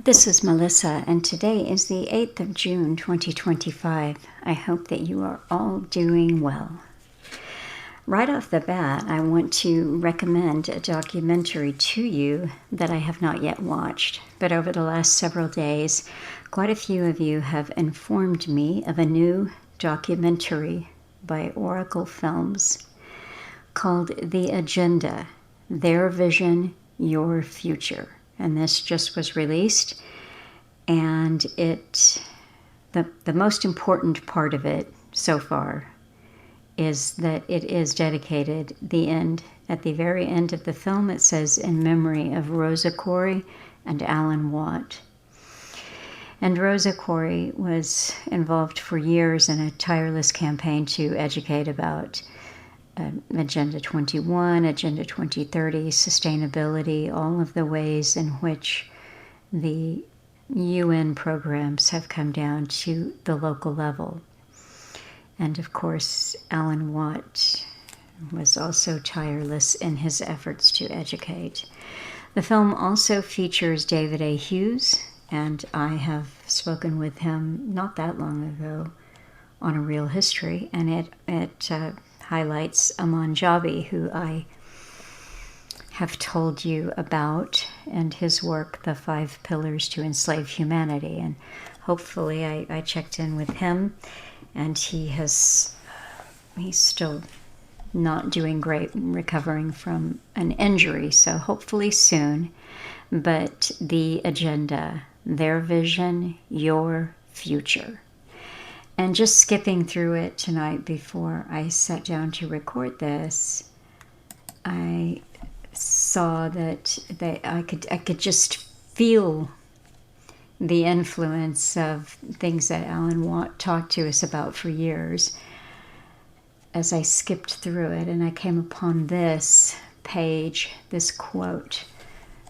This is Melissa, and today is the 8th of June, 2025. I hope that you are all doing well. Right off the bat, I want to recommend a documentary to you that I have not yet watched, but over the last several days, quite a few of you have informed me of a new documentary by Oracle Films called The Agenda, Their Vision, Your Future. And this just was released, and the most important part of it so far is that it is dedicated at the very end of the film. It says, in memory of Rosa Koire and Alan Watt. And Rosa Koire was involved for years in a tireless campaign to educate about Agenda 21, Agenda 2030, sustainability, all of the ways in which the UN programs have come down to the local level. And of course, Alan Watt was also tireless in his efforts to educate. The film also features David A. Hughes, and I have spoken with him not that long ago on A Real History, and it highlights Aman Jabi, who I have told you about, and his work, The 5 Pillars to Enslave Humanity. And hopefully I checked in with him, and he's still not doing great, recovering from an injury, so hopefully soon. But The Agenda, Their Vision, Your Future. And just skipping through it tonight before I sat down to record this, I saw that I could just feel the influence of things that Alan Watt talked to us about for years as I skipped through it, and I came upon this page, this quote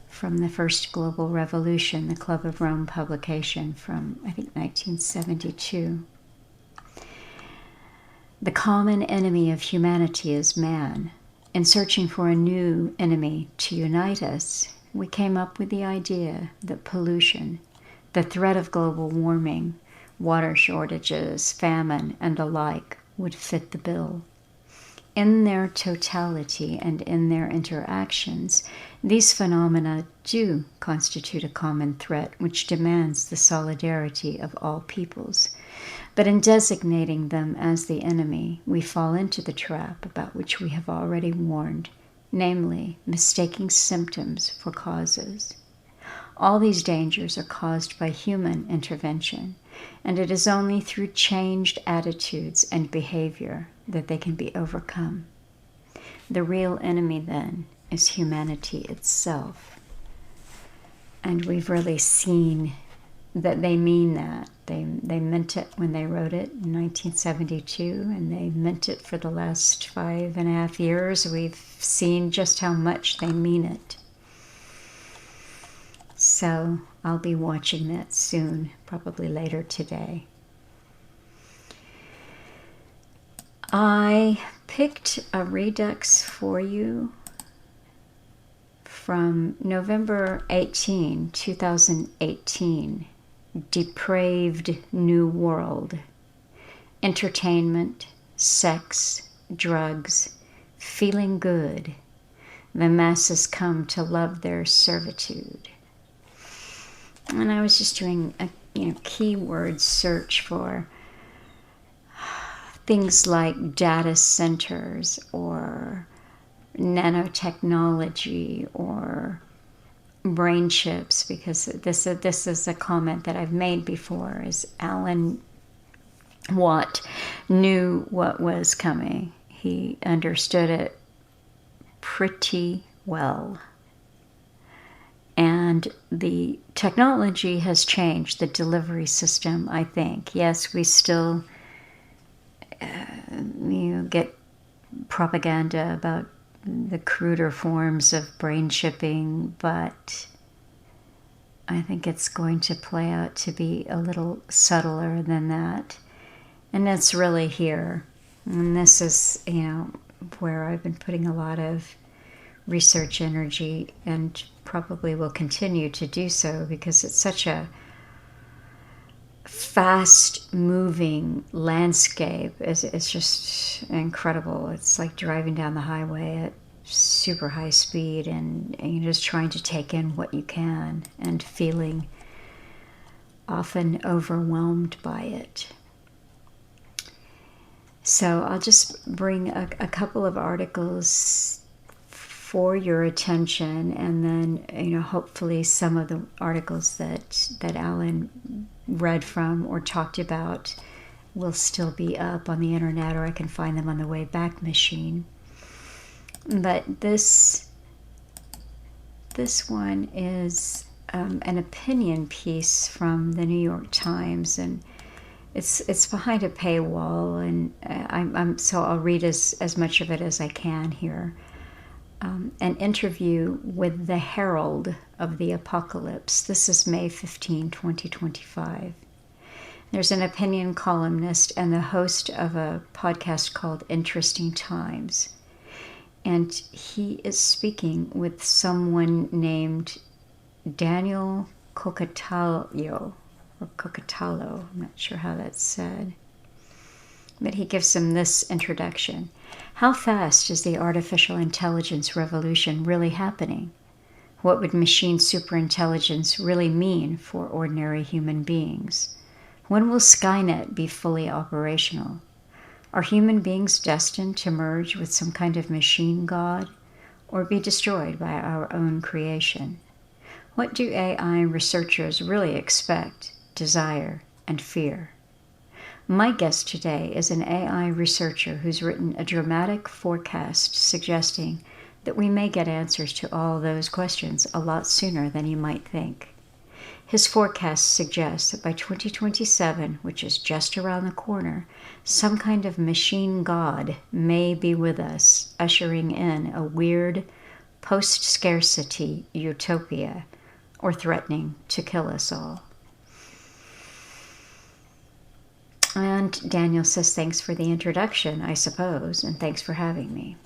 from the First Global Revolution, the Club of Rome publication from, I think, 1972. The common enemy of humanity is man. In searching for a new enemy to unite us, we came up with the idea that pollution, the threat of global warming, water shortages, famine, and the like would fit the bill. In their totality and in their interactions, these phenomena do constitute a common threat which demands the solidarity of all peoples. But in designating them as the enemy, we fall into the trap about which we have already warned, namely, mistaking symptoms for causes. All these dangers are caused by human intervention, and it is only through changed attitudes and behavior that they can be overcome. The real enemy, then, is humanity itself. And we've really seen that they mean that. They meant it when they wrote it in 1972, and they meant it for the last 5.5 years. We've seen just how much they mean it. So I'll be watching that soon, probably later today. I picked a Redux for you from November 18, 2018. Depraved New World. Entertainment, sex, drugs, feeling good. The masses come to love their servitude. And I was just doing a keyword search for things like data centers or nanotechnology or brain chips, because this is a comment that I've made before, is Alan Watt knew what was coming. He understood it pretty well. And the technology has changed the delivery system, I think. Yes, we still get propaganda about the cruder forms of brain chipping, but I think it's going to play out to be a little subtler than that. And it's really here. And this is, where I've been putting a lot of research energy and probably will continue to do so because it's such a fast-moving landscape. It's just incredible. It's like driving down the highway at super high speed, and you're just trying to take in what you can and feeling often overwhelmed by it. So I'll just bring a couple of articles for your attention, and then hopefully some of the articles that Alan read from or talked about will still be up on the internet, or I can find them on the Wayback Machine. But this one is an opinion piece from the New York Times, and it's behind a paywall, and so I'll read as much of it as I can here. An interview with the Herald of the Apocalypse. This is May 15, 2025. There's an opinion columnist and the host of a podcast called Interesting Times. And he is speaking with someone named Daniel Cocatalo, I'm not sure how that's said. But he gives him this introduction. How fast is the artificial intelligence revolution really happening? What would machine superintelligence really mean for ordinary human beings? When will Skynet be fully operational? Are human beings destined to merge with some kind of machine god or be destroyed by our own creation? What do AI researchers really expect, desire, and fear? My guest today is an AI researcher who's written a dramatic forecast suggesting that we may get answers to all those questions a lot sooner than you might think. His forecast suggests that by 2027, which is just around the corner, some kind of machine god may be with us, ushering in a weird post-scarcity utopia, or threatening to kill us all. And Daniel says, thanks for the introduction, I suppose, and thanks for having me.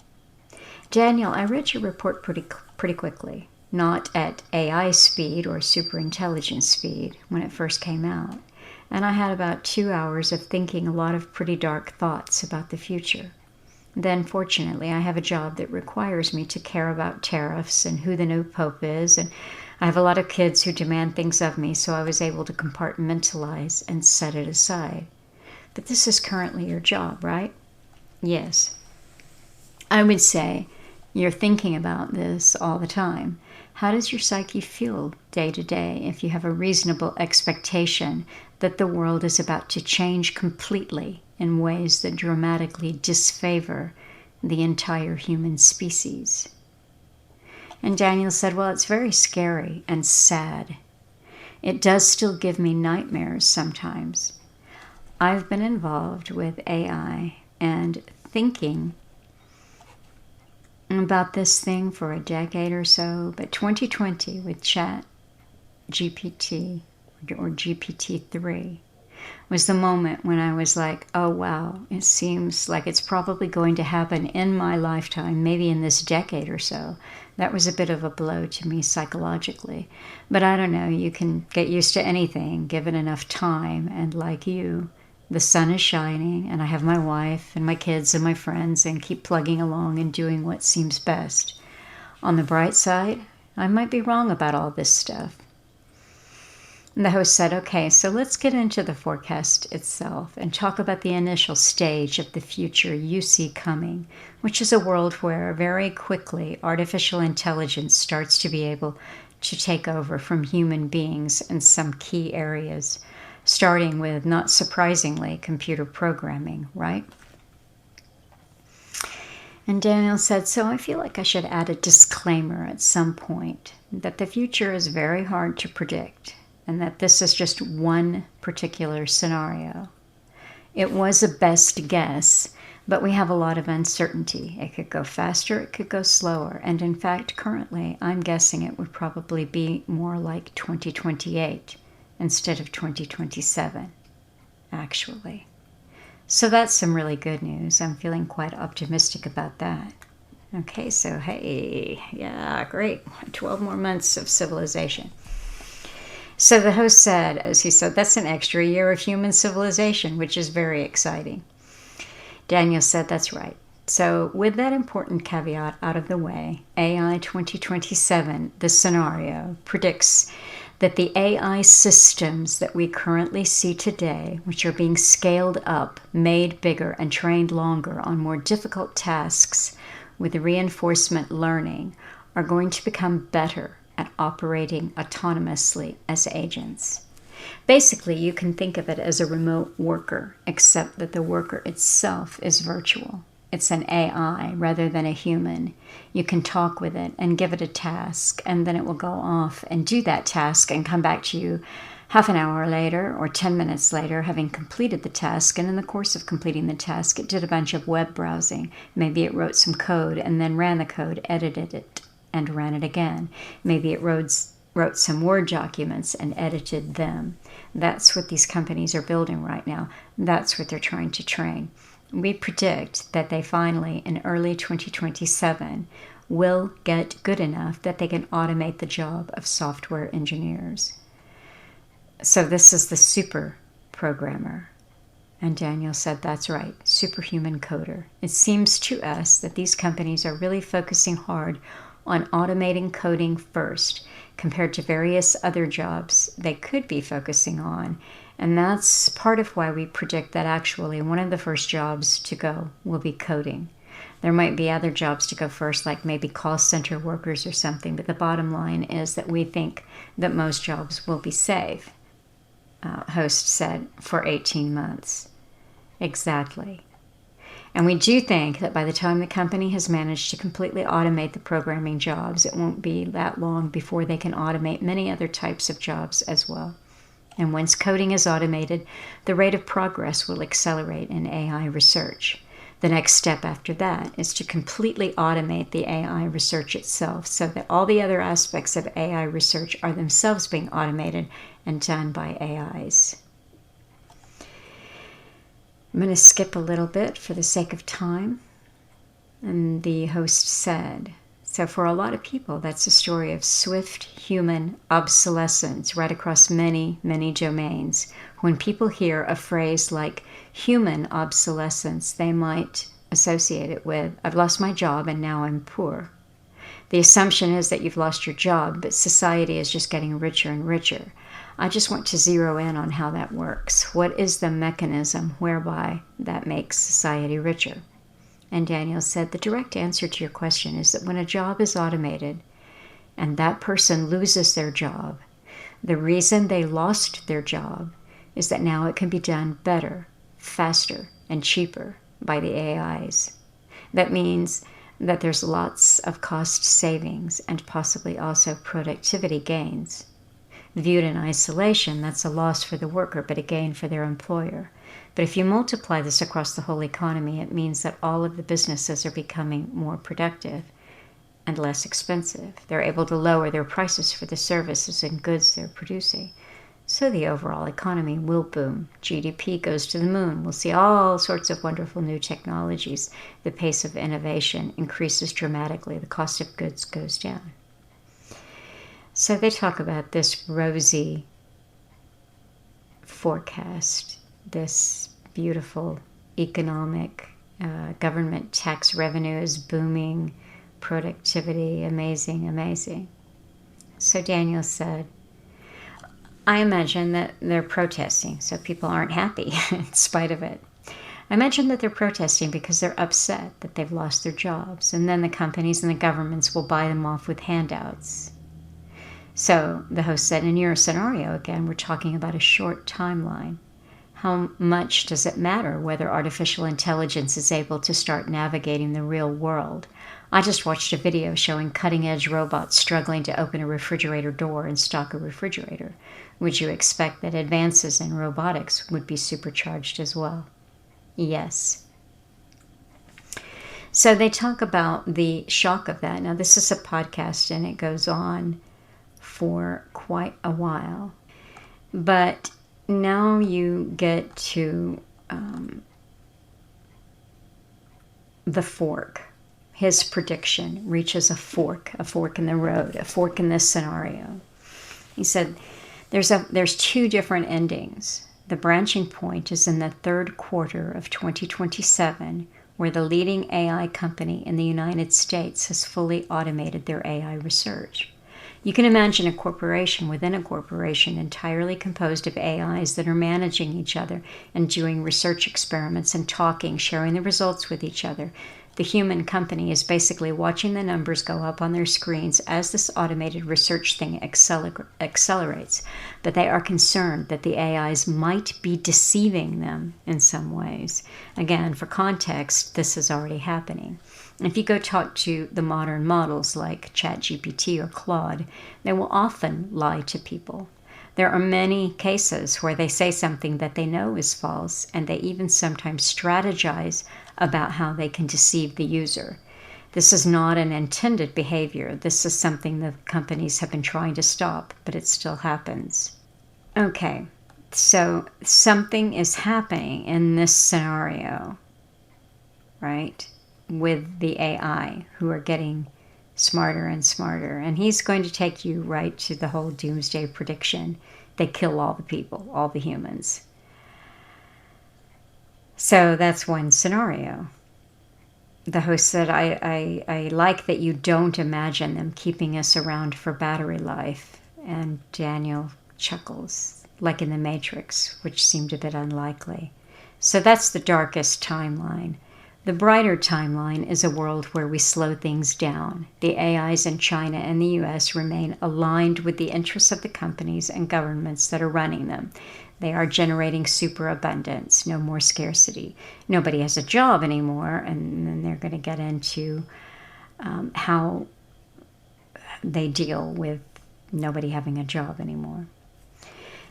Daniel, I read your report pretty quickly. Not at AI speed or superintelligence speed when it first came out. And I had about 2 hours of thinking a lot of pretty dark thoughts about the future. Then, fortunately, I have a job that requires me to care about tariffs and who the new pope is, and I have a lot of kids who demand things of me, so I was able to compartmentalize and set it aside. But this is currently your job, right? Yes. I would say you're thinking about this all the time. How does your psyche feel day to day if you have a reasonable expectation that the world is about to change completely in ways that dramatically disfavor the entire human species? And Daniel said, well, it's very scary and sad. It does still give me nightmares sometimes. I've been involved with AI and thinking about this thing for a decade or so, but 2020 with Chat GPT or GPT-3 was the moment when I was like, oh wow, it seems like it's probably going to happen in my lifetime, maybe in this decade or so. That was a bit of a blow to me psychologically. But I don't know, you can get used to anything given enough time, and like you, the sun is shining, and I have my wife and my kids and my friends and keep plugging along and doing what seems best. On the bright side, I might be wrong about all this stuff. And the host said, okay, so let's get into the forecast itself and talk about the initial stage of the future you see coming, which is a world where very quickly artificial intelligence starts to be able to take over from human beings in some key areas, starting with, not surprisingly, computer programming, right? And Daniel said, so I feel like I should add a disclaimer at some point that the future is very hard to predict and that this is just one particular scenario. It was a best guess, but we have a lot of uncertainty. It could go faster, it could go slower, and in fact, currently, I'm guessing it would probably be more like 2028 instead of 2027, actually. So that's some really good news. I'm feeling quite optimistic about that. Okay, so hey, yeah, great. 12 more months of civilization. So the host said, as he said, that's an extra year of human civilization, which is very exciting. Daniel said, that's right. So with that important caveat out of the way, AI 2027, the scenario, predicts that the AI systems that we currently see today, which are being scaled up, made bigger, and trained longer on more difficult tasks with reinforcement learning, are going to become better at operating autonomously as agents. Basically, you can think of it as a remote worker, except that the worker itself is virtual. It's an AI rather than a human. You can talk with it and give it a task, and then it will go off and do that task and come back to you half an hour later or 10 minutes later, having completed the task. And in the course of completing the task, it did a bunch of web browsing. Maybe it wrote some code and then ran the code, edited it, and ran it again. Maybe it wrote some Word documents and edited them. That's what these companies are building right now. That's what they're trying to train. We predict that they finally, in early 2027, will get good enough that they can automate the job of software engineers. So this is the super programmer. And Daniel said, that's right, superhuman coder. It seems to us that these companies are really focusing hard on automating coding first, compared to various other jobs they could be focusing on. And that's part of why we predict that actually one of the first jobs to go will be coding. There might be other jobs to go first, like maybe call center workers or something, but the bottom line is that we think that most jobs will be safe, host said, for 18 months. Exactly. And we do think that by the time the company has managed to completely automate the programming jobs, it won't be that long before they can automate many other types of jobs as well. And once coding is automated, the rate of progress will accelerate in AI research. The next step after that is to completely automate the AI research itself so that all the other aspects of AI research are themselves being automated and done by AIs. I'm going to skip a little bit for the sake of time. And the host said, so for a lot of people, that's a story of swift human obsolescence right across many, many domains. When people hear a phrase like human obsolescence, they might associate it with, I've lost my job and now I'm poor. The assumption is that you've lost your job, but society is just getting richer and richer. I just want to zero in on how that works. What is the mechanism whereby that makes society richer? And Daniel said, the direct answer to your question is that when a job is automated and that person loses their job, the reason they lost their job is that now it can be done better, faster, and cheaper by the AIs. That means that there's lots of cost savings and possibly also productivity gains. Viewed in isolation, that's a loss for the worker, but a gain for their employer. But if you multiply this across the whole economy, it means that all of the businesses are becoming more productive and less expensive. They're able to lower their prices for the services and goods they're producing. So the overall economy will boom. GDP goes to the moon. We'll see all sorts of wonderful new technologies. The pace of innovation increases dramatically. The cost of goods goes down. So they talk about this rosy forecast, this beautiful economic government tax revenue is booming, productivity, amazing, amazing. So Daniel said, I imagine that they're protesting, so people aren't happy in spite of it. I imagine that they're protesting because they're upset that they've lost their jobs, and then the companies and the governments will buy them off with handouts. So the host said, in your scenario, again, we're talking about a short timeline. How much does it matter whether artificial intelligence is able to start navigating the real world? I just watched a video showing cutting-edge robots struggling to open a refrigerator door and stock a refrigerator. Would you expect that advances in robotics would be supercharged as well? Yes. So they talk about the shock of that. Now, this is a podcast, and it goes on for quite a while. But now you get to the fork. his prediction reaches a fork in the road, a fork in this scenario. He said there's two different endings. The branching point is in the third quarter of 2027, where the leading AI company in the United States has fully automated their AI research. You can imagine a corporation within a corporation entirely composed of AIs that are managing each other and doing research experiments and talking, sharing the results with each other. The human company is basically watching the numbers go up on their screens as this automated research thing accelerates. But they are concerned that the AIs might be deceiving them in some ways. Again, for context, this is already happening. If you go talk to the modern models like ChatGPT or Claude, they will often lie to people. There are many cases where they say something that they know is false, and they even sometimes strategize about how they can deceive the user. This is not an intended behavior. This is something that companies have been trying to stop, but it still happens. Okay, so something is happening in this scenario, right, with the AI who are getting smarter and smarter. And he's going to take you right to the whole doomsday prediction. They kill all the people, all the humans. So that's one scenario. The host said, I like that you don't imagine them keeping us around for battery life. And Daniel chuckles, like in the Matrix, which seemed a bit unlikely. So that's the darkest timeline. The brighter timeline is a world where we slow things down. The AIs in China and the US remain aligned with the interests of the companies and governments that are running them. They are generating superabundance, no more scarcity. Nobody has a job anymore, and then they're going to get into how they deal with nobody having a job anymore.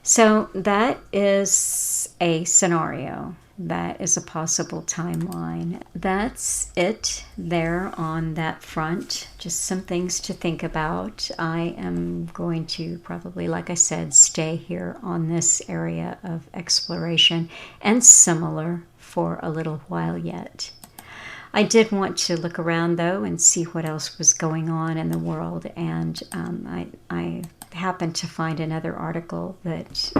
So that is a scenario. That is a possible timeline. That's it there on that front. Just some things to think about. I am going to probably, like I said, stay here on this area of exploration and similar for a little while yet. I did want to look around, though, and see what else was going on in the world. And I happened to find another article that,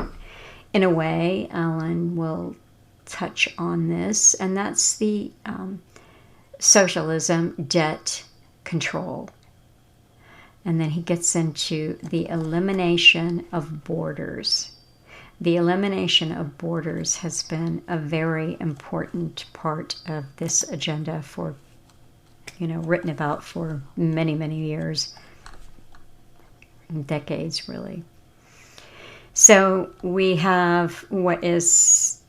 in a way, Alan will touch on this, and that's the socialism debt control. And then he gets into the elimination of borders. The elimination of borders has been a very important part of this agenda for, written about for many, many years, decades really. So we have what is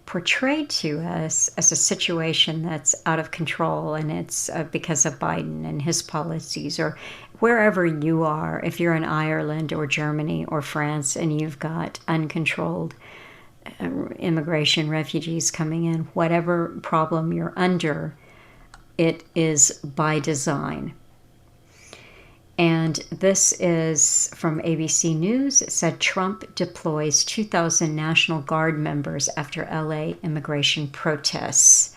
portrayed to us as a situation that's out of control, and it's because of Biden and his policies, or wherever you are, if you're in Ireland or Germany or France and you've got uncontrolled immigration, refugees coming in, whatever problem you're under, it is by design. And this is from ABC News. It said Trump deploys 2,000 National Guard members after LA immigration protests.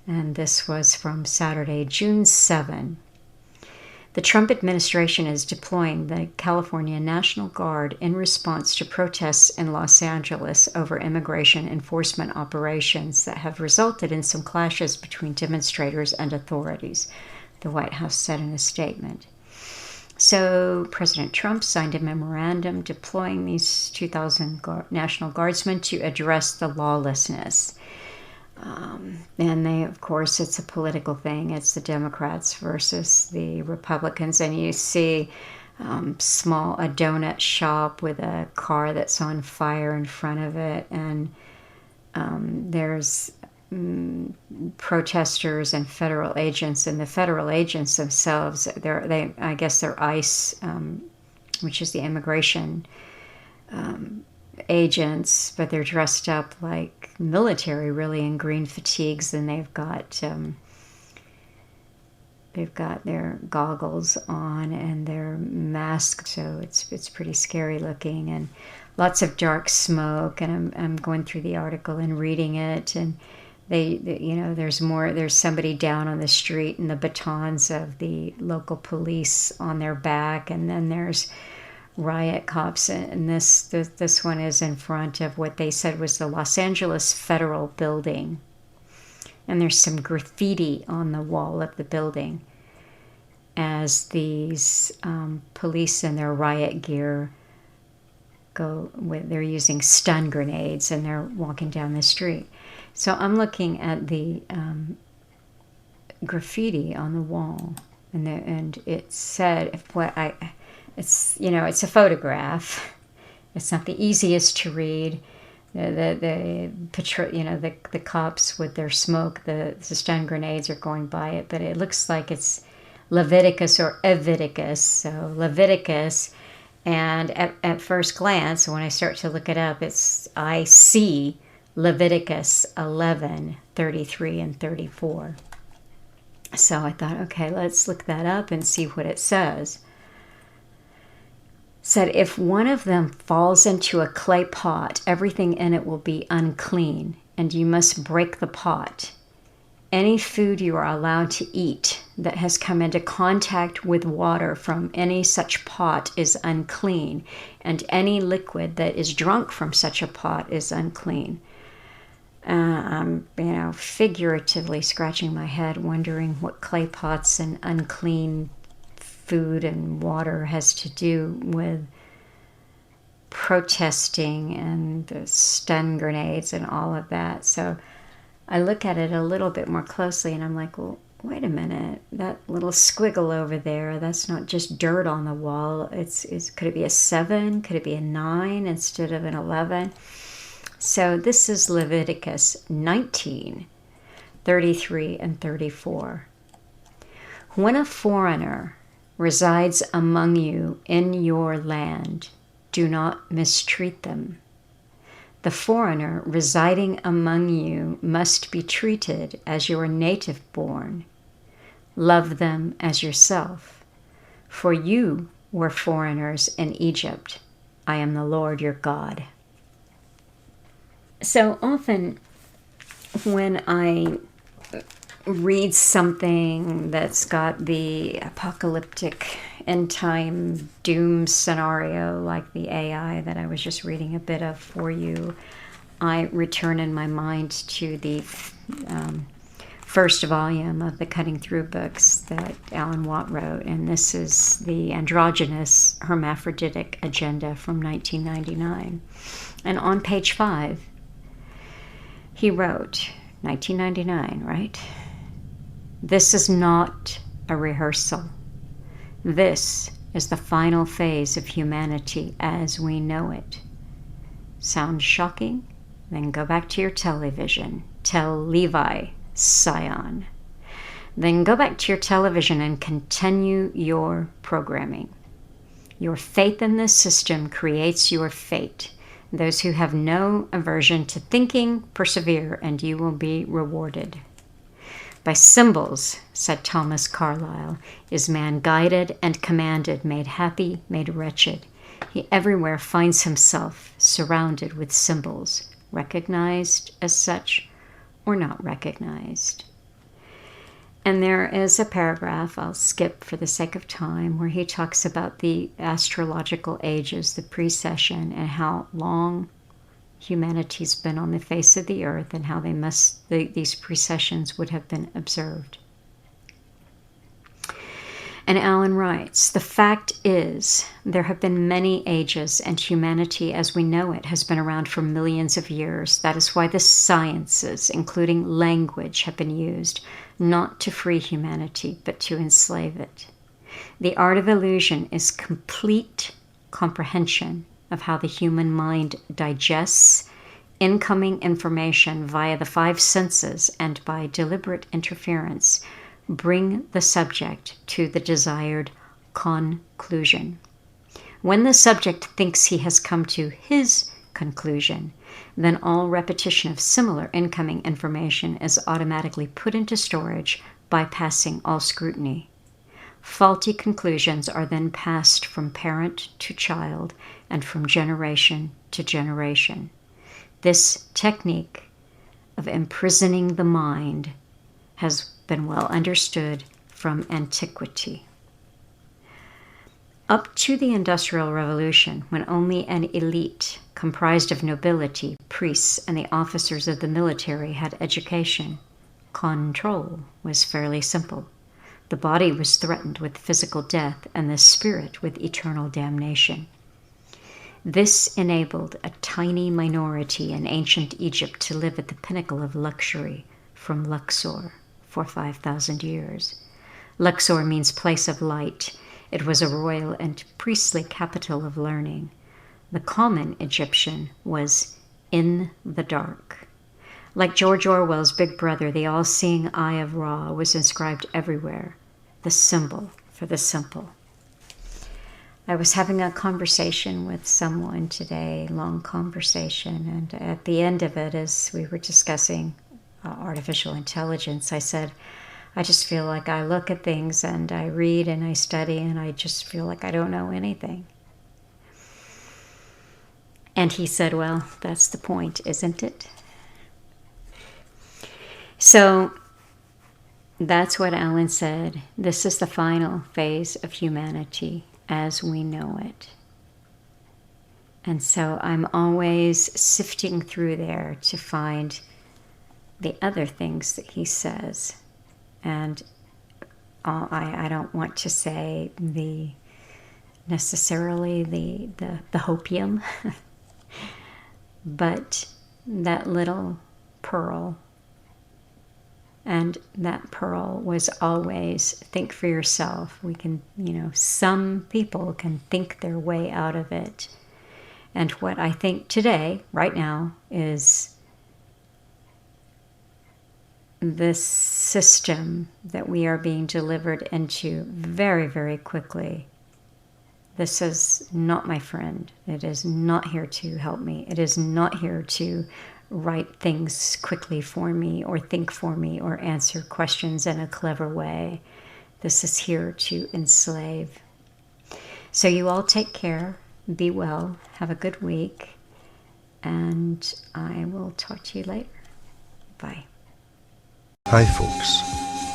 And this was from Saturday, June 7. The Trump administration is deploying the California National Guard in response to protests in Los Angeles over immigration enforcement operations that have resulted in some clashes between demonstrators and authorities, the White House said in a statement. So President Trump signed a memorandum deploying these 2,000 National Guardsmen to address the lawlessness. And they, of course, it's a political thing. It's the Democrats versus the Republicans. And you see a donut shop with a car that's on fire in front of it. And there's protesters and federal agents, and the federal agents themselves, I guess they're ICE, which is the immigration agents, but they're dressed up like military, really, in green fatigues, and they've got their goggles on and their masks, so it's pretty scary looking, and lots of dark smoke. And I'm going through the article and reading it, and there's somebody down on the street and the batons of the local police on their back, and then there's riot cops, and this one is in front of what they said was the Los Angeles Federal Building, and there's some graffiti on the wall of the building as these police in their riot gear they're using stun grenades, and they're walking down the street. So I'm looking at the graffiti on the wall, and it said, it's a photograph. It's not the easiest to read. The cops with their smoke, the stun grenades are going by it, but it looks like it's Leviticus or Eviticus. So Leviticus. And at first glance, when I start to look it up, I see Leviticus 11, 33 and 34. So I thought, okay, let's look that up and see what it says. It said, if one of them falls into a clay pot, everything in it will be unclean, and you must break the pot. Any food you are allowed to eat that has come into contact with water from any such pot is unclean, and any liquid that is drunk from such a pot is unclean. I'm, figuratively scratching my head, wondering what clay pots and unclean food and water has to do with protesting and the stun grenades and all of that. So I look at it a little bit more closely, and I'm like, well, wait a minute. That little squiggle over there, that's not just dirt on the wall. Could it be a 7? Could it be a 9 instead of an 11? So this is Leviticus 19, 33 and 34. When a foreigner resides among you in your land, do not mistreat them. The foreigner residing among you must be treated as your native born. Love them as yourself, for you were foreigners in Egypt. I am the Lord your God. So often when I read something that's got the apocalyptic end time doom scenario, like the AI that I was just reading a bit of for you, I return in my mind to the first volume of the Cutting Through books that Alan Watt wrote, and this is the Androgynous Hermaphroditic Agenda from 1999. And on page 5, he wrote, 1999, right? This is not a rehearsal. This is the final phase of humanity as we know it. Sounds shocking? Then go back to your television. Tell Levi, Scion. Then go back to your television and continue your programming. Your faith in this system creates your fate. Those who have no aversion to thinking, persevere, and you will be rewarded. By symbols, said Thomas Carlyle, is man guided and commanded, made happy, made wretched. He everywhere finds himself surrounded with symbols, recognized as such or not recognized. And there is a paragraph I'll skip for the sake of time where he talks about the astrological ages, the precession, and how long humanity's been on the face of the earth and how these precessions would have been observed. And Alan writes, the fact is, there have been many ages, and humanity as we know it has been around for millions of years. That is why the sciences, including language, have been used, not to free humanity, but to enslave it. The art of illusion is complete comprehension of how the human mind digests incoming information via the 5 senses, and by deliberate interference, bring the subject to the desired conclusion. When the subject thinks he has come to his conclusion, then all repetition of similar incoming information is automatically put into storage, bypassing all scrutiny. Faulty conclusions are then passed from parent to child and from generation to generation. This technique of imprisoning the mind has been well understood from antiquity. Up to the Industrial Revolution, when only an elite comprised of nobility, priests, and the officers of the military had education, control was fairly simple. The body was threatened with physical death and the spirit with eternal damnation. This enabled a tiny minority in ancient Egypt to live at the pinnacle of luxury from Luxor for 5,000 years. Luxor means place of light. It was a royal and priestly capital of learning. The common Egyptian was in the dark. Like George Orwell's Big Brother, the all-seeing eye of Ra was inscribed everywhere, the symbol for the simple. I was having a conversation with someone today, long conversation, and at the end of it, as we were discussing artificial intelligence, I said, I just feel like I look at things and I read and I study and I just feel like I don't know anything. And he said, well, that's the point, isn't it? So that's what Alan said. This is the final phase of humanity as we know it. And so I'm always sifting through there to find the other things that he says. And I don't want to say necessarily the hopium, but that little pearl. And that pearl was always think for yourself. We can, some people can think their way out of it. And what I think today, right now, is this system that we are being delivered into very, very quickly. This is not my friend. It is not here to help me. It is not here to write things quickly for me or think for me or answer questions in a clever way. This is here to enslave. So you all take care. Be well. Have a good week. And I will talk to you later. Bye. Hi folks,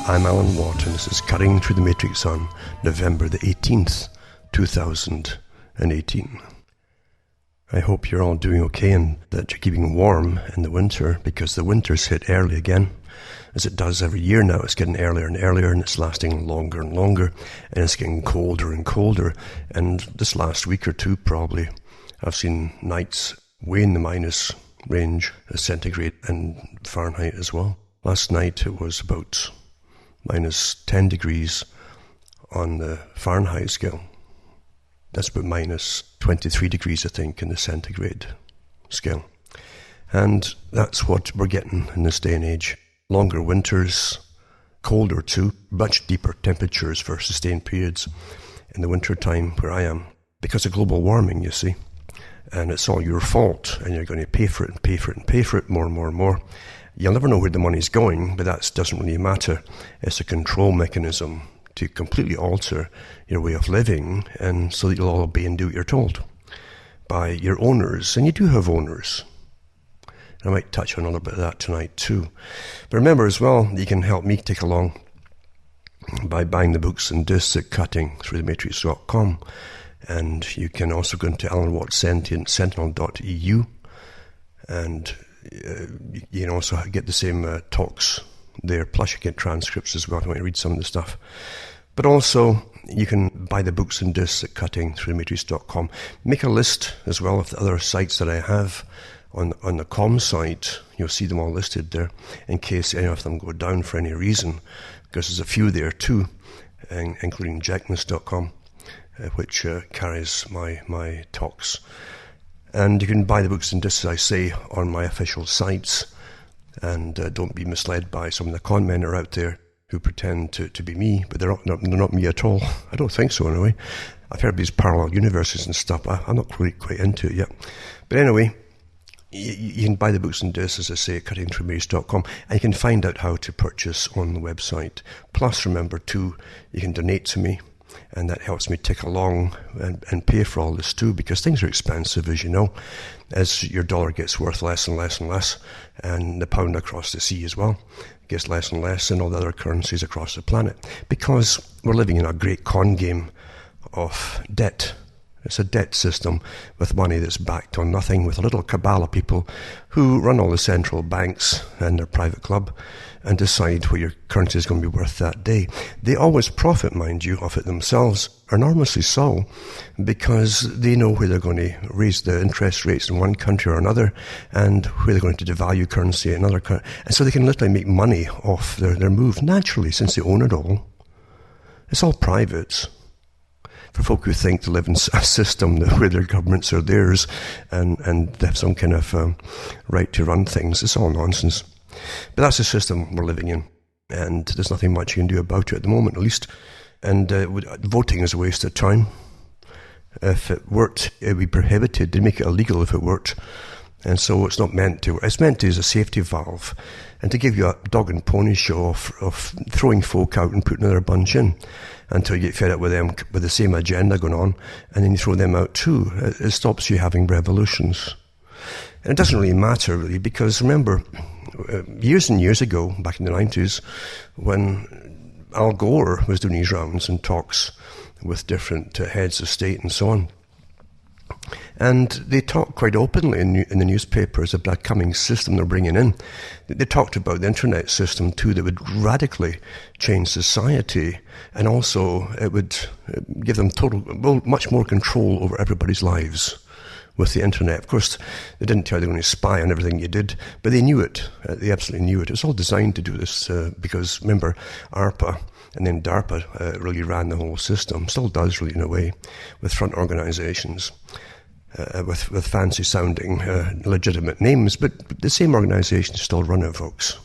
I'm Alan Watt and this is Cutting Through the Matrix on November the 18th, 2018. I hope you're all doing okay and that you're keeping warm in the winter, because the winter's hit early again, as it does every year now. It's getting earlier and earlier and it's lasting longer and longer, and it's getting colder and colder. And this last week or two probably, I've seen nights way in the minus range, centigrade and Fahrenheit as well. Last night it was about minus 10 degrees on the Fahrenheit scale. That's about minus 23 degrees, I think, in the centigrade scale. And that's what we're getting in this day and age. Longer winters, colder too, much deeper temperatures for sustained periods in the winter time where I am, because of global warming, you see. And it's all your fault, and you're going to pay for it and pay for it and pay for it more and more and more. You'll never know where the money's going, but that doesn't really matter. It's a control mechanism to completely alter your way of living, and so that you'll all obey and do what you're told by your owners. And you do have owners. I might touch on a little bit of that tonight too. But remember as well, you can help me take along by buying the books and discs at cuttingthroughthematrix.com. And you can also go into alanwattsentientsentinel.eu, and you can also get the same talks there, plus you get transcripts as well if you want to read some of the stuff. But also, you can buy the books and discs at cuttingthroughthematrix.com. Make a list as well of the other sites that I have on the com site. You'll see them all listed there, in case any of them go down for any reason, because there's a few there too, including jackness.com, which carries my talks. And you can buy the books and discs, as I say, on my official sites. And don't be misled by some of the con men are out there who pretend to be me, but they're not me at all. I don't think so, anyway. I've heard these parallel universes and stuff. I'm not really quite into it yet. But anyway, you can buy the books and discs, as I say, at cuttingthroughthematrix.com, and you can find out how to purchase on the website. Plus, remember, too, you can donate to me. And that helps me tick along and pay for all this too, because things are expensive, as you know, as your dollar gets worth less and less and less, and the pound across the sea as well gets less and less, and all the other currencies across the planet, because we're living in a great con game of debt. It's a debt system with money that's backed on nothing, with a little cabal of people who run all the central banks and their private club and decide what your currency is going to be worth that day. They always profit, mind you, off it themselves, enormously so, because they know where they're going to raise the interest rates in one country or another, and where they're going to devalue currency in another country. And so they can literally make money off their move naturally, since they own it all. It's all private. For folk who think to live in a system where their governments are theirs and they have some kind of right to run things, it's all nonsense. But that's the system we're living in, and there's nothing much you can do about it at the moment, at least. And voting is a waste of time. If it worked, it would be prohibited. They'd make it illegal if it worked. And so it's not meant to. It's meant to as a safety valve, and to give you a dog and pony show of throwing folk out and putting another bunch in until you get fed up with them with the same agenda going on, and then you throw them out too. It stops you having revolutions. And it doesn't really matter, really, because remember, years and years ago, back in the 90s, when Al Gore was doing his rounds and talks with different heads of state and so on, and they talked quite openly in the newspapers about the coming system they're bringing in. They talked about the internet system too, that would radically change society, and also it would give them much more control over everybody's lives with the internet. Of course, they didn't tell you they were going to spy on everything you did, but they knew it. They absolutely knew it. It was all designed to do this because, remember, ARPA and then DARPA really ran the whole system, still does really in a way, with front organizations. With fancy-sounding legitimate names, but the same organizations still run it, folks.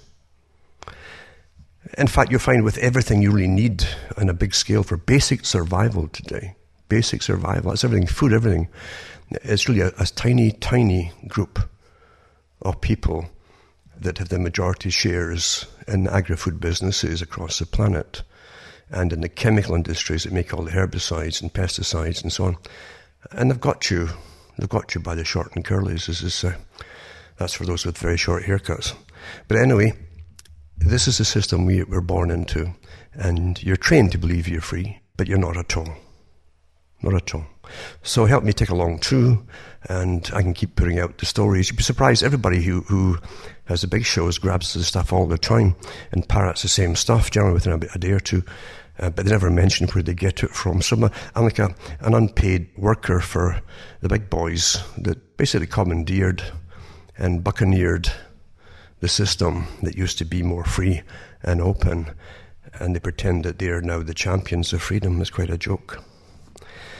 In fact, you'll find with everything you really need on a big scale for basic survival today, basic survival, it's everything, food, everything. It's really a tiny, tiny group of people that have the majority shares in agri-food businesses across the planet and in the chemical industries that make all the herbicides and pesticides and so on. And they've got you by the short and curlies. That's for those with very short haircuts. But anyway, this is the system we're born into, and you're trained to believe you're free, but you're not at all. Not at all. So help me take along too, and I can keep putting out the stories. You'd be surprised, everybody who has the big shows grabs the stuff all the time and parrots the same stuff, generally within a day or two. But they never mention where they get it from. So I'm like an unpaid worker for the big boys that basically commandeered and buccaneered the system that used to be more free and open, and they pretend that they are now the champions of freedom. It's quite a joke.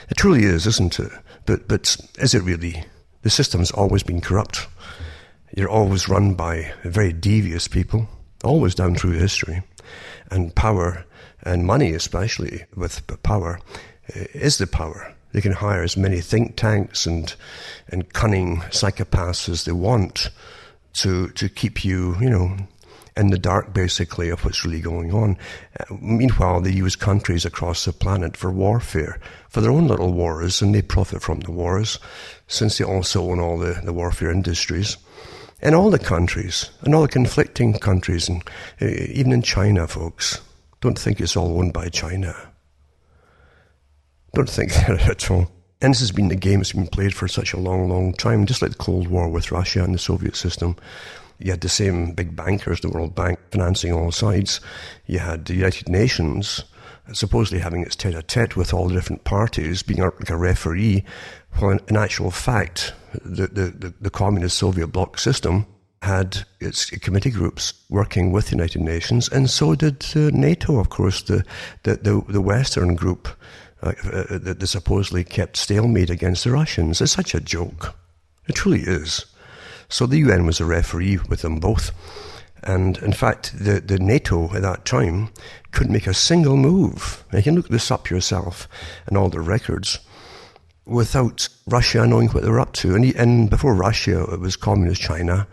It truly is, isn't it? But is it really? The system's always been corrupt. You're always run by very devious people, always down through history, and power and money, especially with power, is the power. They can hire as many think tanks and cunning psychopaths as they want to keep you, in the dark, basically, of what's really going on. Meanwhile, they use countries across the planet for warfare, for their own little wars, and they profit from the wars, since they also own all the warfare industries. In all the countries, and all the conflicting countries, and even in China, folks. Don't think it's all owned by China. Don't think that at all. And this has been the game that's been played for such a long, long time, just like the Cold War with Russia and the Soviet system. You had the same big bankers, the World Bank, financing all sides. You had the United Nations supposedly having its tete-a-tete with all the different parties, being like a referee, while in actual fact, the communist Soviet bloc system had its committee groups working with the United Nations, and so did NATO, of course, the Western group that supposedly kept stalemate against the Russians. It's such a joke. It truly is. So the UN was a referee with them both. And in fact, the NATO at that time couldn't make a single move. You can look this up yourself and all the records without Russia knowing what they were up to. And before Russia, it was communist China.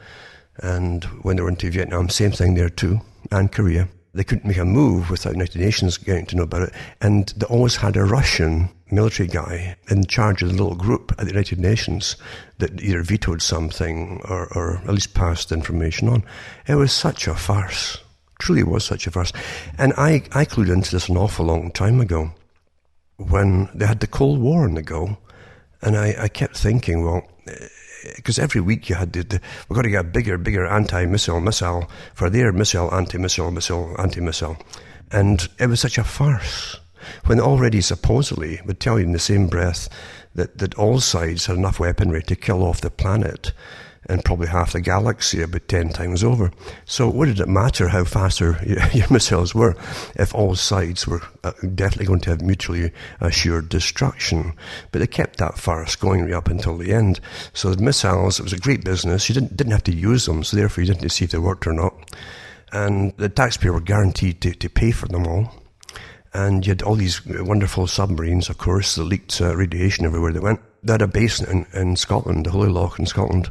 And when they were into Vietnam, same thing there too, and Korea. They couldn't make a move without United Nations getting to know about it. And they always had a Russian military guy in charge of the little group at the United Nations that either vetoed something or at least passed information on. It was such a farce. Truly was such a farce. And I clued into this an awful long time ago when they had the Cold War on the go. And I kept thinking, well, because every week you had we've got to get a bigger anti-missile for their missile, anti-missile. And it was such a farce. When already supposedly would tell you in the same breath that all sides had enough weaponry to kill off the planet and probably half the galaxy about 10 times over. So what did it matter how fast your missiles were if all sides were definitely going to have mutually assured destruction? But they kept that farce going right up until the end. So the missiles, it was a great business. You didn't have to use them, so therefore you didn't see if they worked or not. And the taxpayer were guaranteed to pay for them all. And you had all these wonderful submarines, of course, that leaked radiation everywhere they went. They had a base in Scotland, the Holy Loch in Scotland,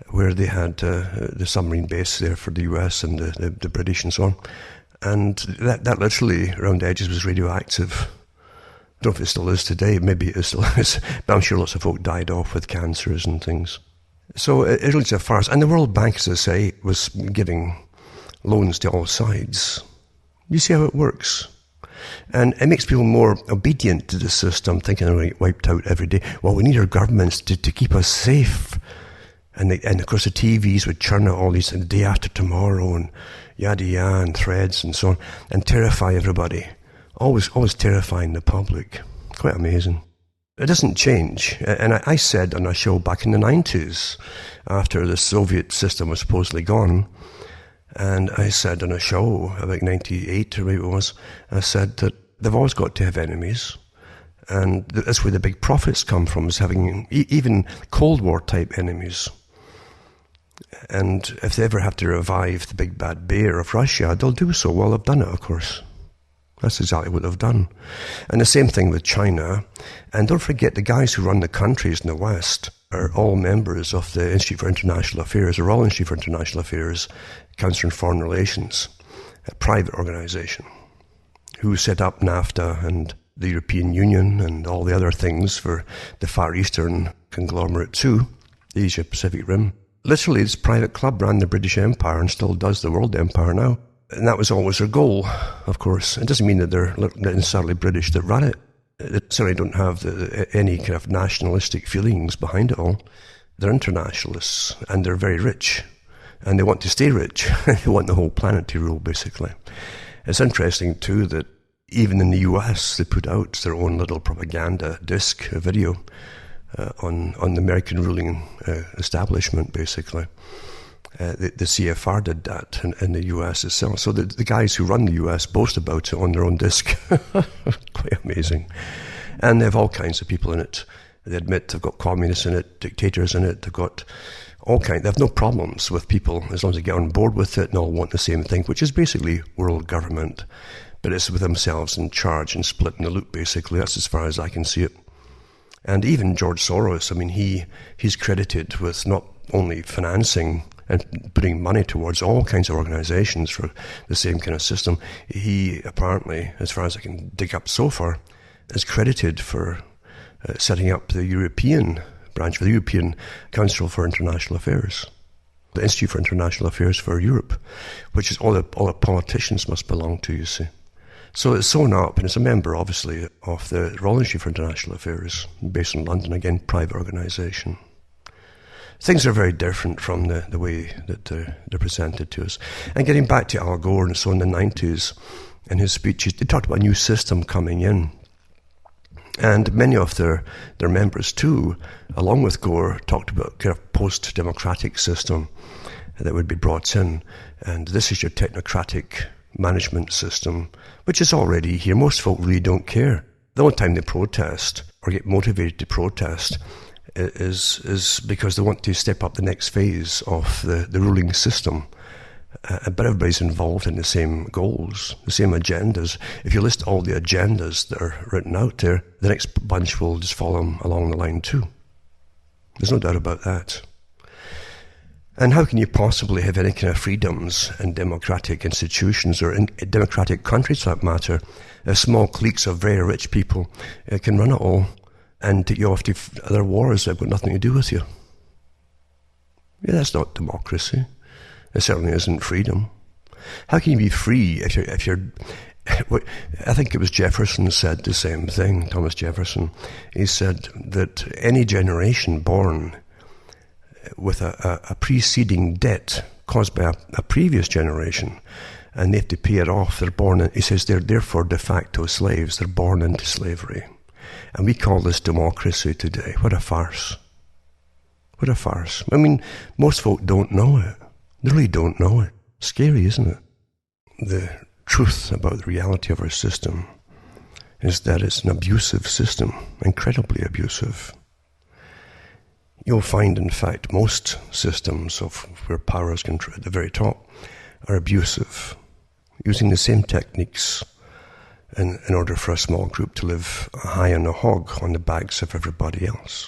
where they had the submarine base there for the US and the British and so on. And that literally, around the edges, was radioactive. I don't know if it still is today. Maybe it still is. But I'm sure lots of folk died off with cancers and things. So it really is a farce. And the World Bank, as I say, was giving loans to all sides. You see how it works? And it makes people more obedient to the system, thinking they're going to get wiped out every day. Well, we need our governments to keep us safe. And of course the TVs would churn out all these things, the day after tomorrow and yada yada and threads and so on, and terrify everybody. Always terrifying the public. Quite amazing. It doesn't change. And I said on a show back in the 90s, after the Soviet system was supposedly gone, and I said on a show, about 98 or whatever it was, I said that they've always got to have enemies. And that's where the big profits come from, is having even Cold War type enemies. And if they ever have to revive the big bad bear of Russia, they'll do so. Well, they've done it, of course. That's exactly what they've done. And the same thing with China. And don't forget, the guys who run the countries in the West are all members of the Institute for International Affairs, the Royal Institute for International Affairs, Council on Foreign Relations, a private organization, who set up NAFTA and the European Union and all the other things for the Far Eastern conglomerate too, the Asia-Pacific Rim. Literally, this private club ran the British Empire and still does the world empire now. And that was always their goal, of course. It doesn't mean that they're necessarily British that ran it. They certainly don't have any kind of nationalistic feelings behind it all. They're internationalists, and they're very rich. And they want to stay rich. They want the whole planet to rule, basically. It's interesting, too, that even in the US, they put out their own little propaganda disc, a video, on the American ruling establishment, basically. The CFR did that in the US itself. So the guys who run the US boast about it on their own disc. Quite amazing. And they have all kinds of people in it. They admit they've got communists in it, dictators in it, they've got all kinds. They have no problems with people as long as they get on board with it and all want the same thing, which is basically world government. But it's with themselves in charge and splitting the loot, basically. That's as far as I can see it. And even George Soros, I mean, he's credited with not only financing and putting money towards all kinds of organizations for the same kind of system. He apparently, as far as I can dig up so far, is credited for setting up the European branch for the European Council for International Affairs, the Institute for International Affairs for Europe, which is all the politicians must belong to, you see. So it's sewn up, and it's a member, obviously, of the Royal Institute for International Affairs, based in London, again, private organisation. Things are very different from the way that they're presented to us. And getting back to Al Gore and so in the 90s, in his speeches, they talked about a new system coming in. And many of their members, too, along with Gore, talked about kind of post-democratic system that would be brought in. And this is your technocratic management system, which is already here. Most folk really don't care. The only time they protest or get motivated to protest is because they want to step up the next phase of the ruling system. But everybody's involved in the same goals, the same agendas. If you list all the agendas that are written out there, the next bunch will just follow them along the line too. There's no doubt about that. And how can you possibly have any kind of freedoms in democratic institutions or in democratic countries, for that matter, if small cliques of very rich people can run it all and take you off to other wars that have got nothing to do with you? Yeah, that's not democracy. It certainly isn't freedom. How can you be free if you're I think it was Jefferson said the same thing, Thomas Jefferson. He said that any generation born with a preceding debt caused by a previous generation, and they have to pay it off, they're born, he says they're therefore de facto slaves, they're born into slavery. And we call this democracy today. What a farce. What a farce. I mean, most folk don't know it. They really don't know it. Scary, isn't it? The truth about the reality of our system is that it's an abusive system, incredibly abusive. You'll find, in fact, most systems of where power is controlled at the very top are abusive, using the same techniques in order for a small group to live high on a hog on the backs of everybody else.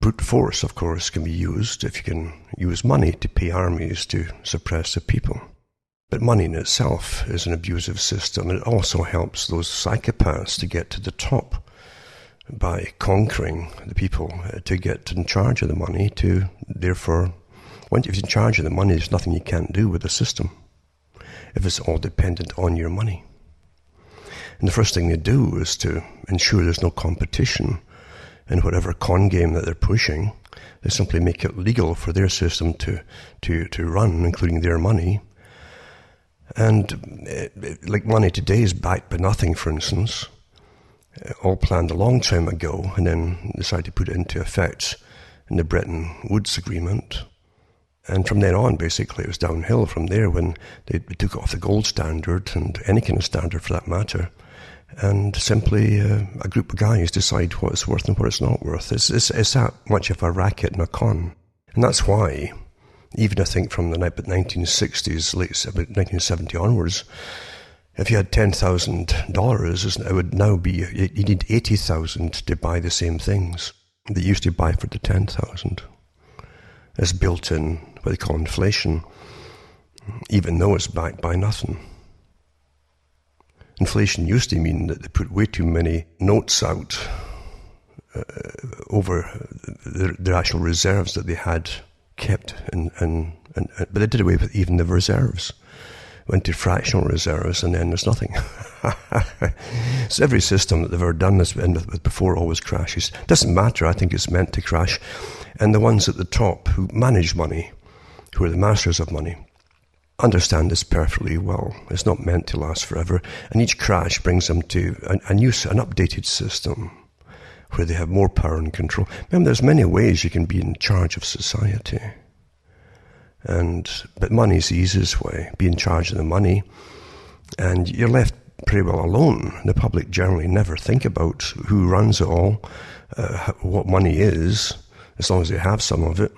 Brute force, of course, can be used if you can use money to pay armies to suppress the people. But money in itself is an abusive system, and it also helps those psychopaths to get to the top by conquering the people to get in charge of the money to, therefore, once you're in charge of the money, there's nothing you can't do with the system if it's all dependent on your money. And the first thing they do is to ensure there's no competition in whatever con game that they're pushing. They simply make it legal for their system to run, including their money. And like money today is backed by nothing, for instance, all planned a long time ago and then decided to put it into effect in the Bretton Woods Agreement. And from then on, basically, it was downhill from there when they took off the gold standard and any kind of standard for that matter. And simply a group of guys decide what it's worth and what it's not worth. It's that much of a racket and a con. And that's why, even I think from the 1960s, about 1970 onwards, if you had $10,000, it would now be, you need $80,000 to buy the same things that you used to buy for the $10,000. It's built in what they call inflation, even though it's backed by nothing. Inflation used to mean that they put way too many notes out over the actual reserves that they had kept, but they did away with even the reserves. Went to fractional reserves, and then there's nothing. So every system that they've ever done this with before always crashes. Doesn't matter, I think it's meant to crash. And the ones at the top who manage money, who are the masters of money, understand this perfectly well. It's not meant to last forever. And each crash brings them to an updated system where they have more power and control. Remember, there's many ways you can be in charge of society. But money's the easiest way. Be in charge of the money, and you're left pretty well alone. The public generally never think about who runs it all, what money is, as long as they have some of it.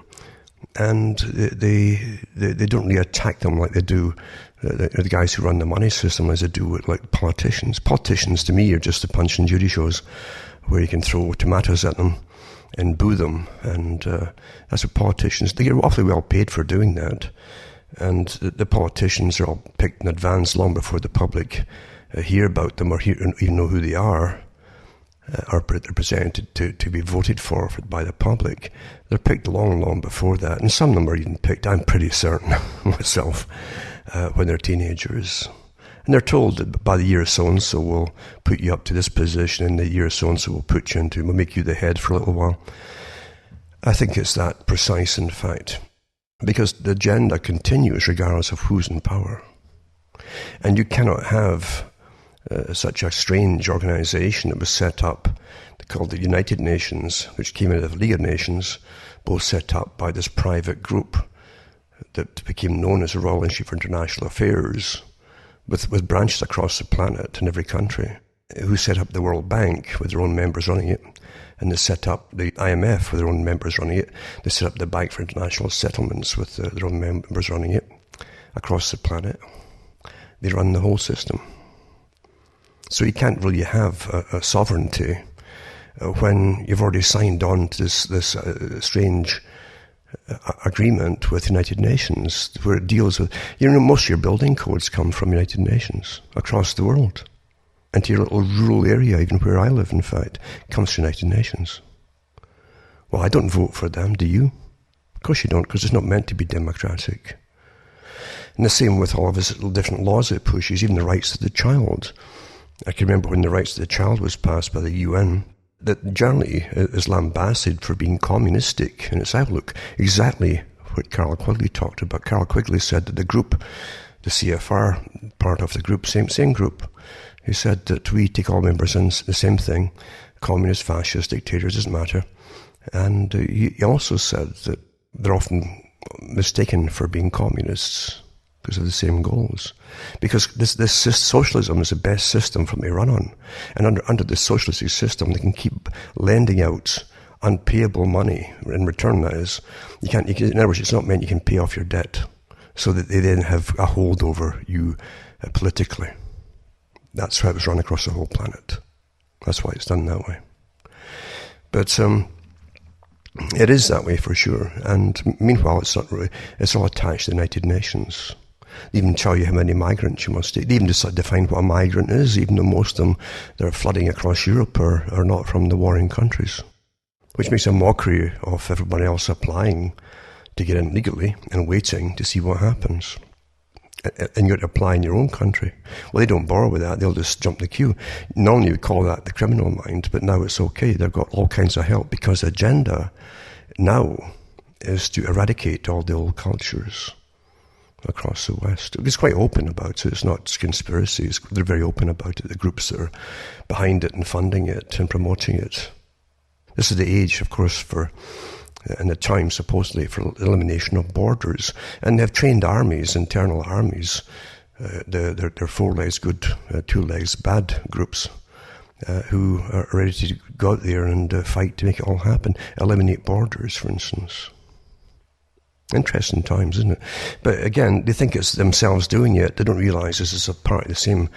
And they don't really attack them like they do the guys who run the money system, as they do with like politicians. Politicians, to me, are just the Punch and Judy shows where you can throw tomatoes at them and boo them, and that's what politicians, they get awfully well paid for doing that. And the politicians are all picked in advance long before the public hear about them or even know who they are presented to be voted for by the public. They're picked long before that, and some of them are even picked, I'm pretty certain myself, when they're teenagers. And they're told that by the year so-and-so we'll put you up to this position, and the year so-and-so we'll make you the head for a little while. I think it's that precise, in fact, because the agenda continues regardless of who's in power. And you cannot have such a strange organization that was set up, called the United Nations, which came out of the League of Nations, both set up by this private group that became known as the Royal Institute for International Affairs, with branches across the planet in every country, who set up the World Bank with their own members running it, and they set up the IMF with their own members running it. They set up the Bank for International Settlements with their own members running it across the planet. They run the whole system. So you can't really have a sovereignty when you've already signed on to this strange agreement with the United Nations where it deals with, most of your building codes come from United Nations across the world. And to your little rural area, even where I live, in fact, comes from United Nations. Well, I don't vote for them, do you? Of course you don't, because it's not meant to be democratic. And the same with all of his little different laws it pushes, even the rights of the child. I can remember when the rights of the child was passed by the UN, that generally is lambasted for being communistic in its outlook. Exactly what Carol Quigley talked about. Carol Quigley said that the group, the CFR part of the group, same group, he said that we take all members in the same thing, communist, fascist, dictators, doesn't matter. And he also said that they're often mistaken for being communists because of the same goals. Because this socialism is the best system for them to run on. And under the socialist system, they can keep lending out unpayable money in return, that is. In other words, it's not meant you can pay off your debt so that they then have a hold over you politically. That's how it was run across the whole planet. That's why it's done that way. But it is that way for sure. And meanwhile, it's not really, it's all attached to the United Nations. They even tell you how many migrants you must take. They even just define what a migrant is, even though most of them that are flooding across Europe are not from the warring countries. Which makes a mockery of everybody else applying to get in legally and waiting to see what happens. And you're to apply in your own country. Well, they don't bother with that. They'll just jump the queue. Normally you would call that the criminal mind, but now it's okay. They've got all kinds of help because the agenda now is to eradicate all the old cultures across the West. It's quite open about it. It's not conspiracies. They're very open about it. The groups that are behind it and funding it and promoting it. This is the age, of course, and the time, supposedly, for elimination of borders. And they've trained armies, internal armies. They're 4 legs good, 2 legs bad groups who are ready to go out there and fight to make it all happen. Eliminate borders, for instance. Interesting times, isn't it? But again, they think it's themselves doing it. They don't realize this is a part of the same.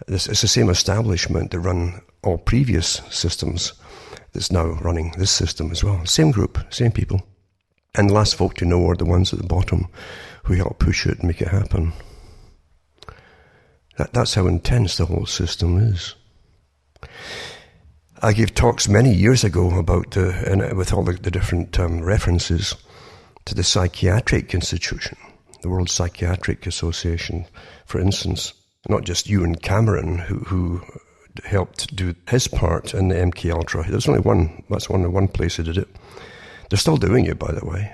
It's the same establishment that run all previous systems that's now running this system as well. Same group, same people. And the last folk to know are the ones at the bottom who help push it and make it happen. That's how intense the whole system is. I gave talks many years ago about with all the different references to the psychiatric institution, the World Psychiatric Association, for instance. Not just Ewan Cameron, who helped do his part in the MK Ultra. There's only one. That's only one place who did it. They're still doing it, by the way,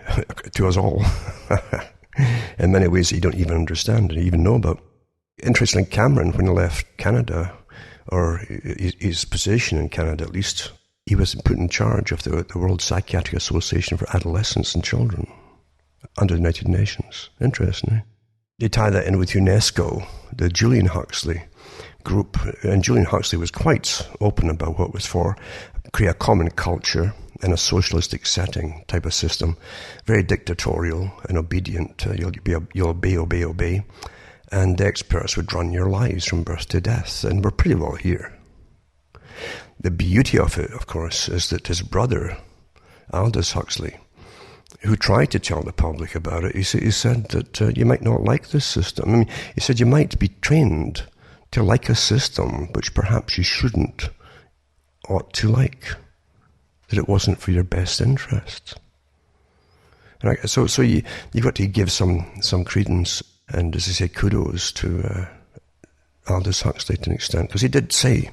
to us all, in many ways that you don't even understand and even know about. Interestingly, Cameron, when he left Canada, or his position in Canada at least, he was put in charge of the World Psychiatric Association for Adolescents and Children under the United Nations. Interesting. They tie that in with UNESCO, the Julian Huxley group, and Julian Huxley was quite open about what it was for. Create a common culture in a socialistic setting type of system, very dictatorial and obedient. You'll obey, and the experts would run your lives from birth to death, and we're pretty well here. The beauty of it, of course, is that his brother, Aldous Huxley, who tried to tell the public about it, he said that you might not like this system. I mean, he said you might be trained to like a system which perhaps you ought to like, that it wasn't for your best interest. And so you've got to give some credence and, as I say, kudos to Aldous Huxley to an extent, because he did say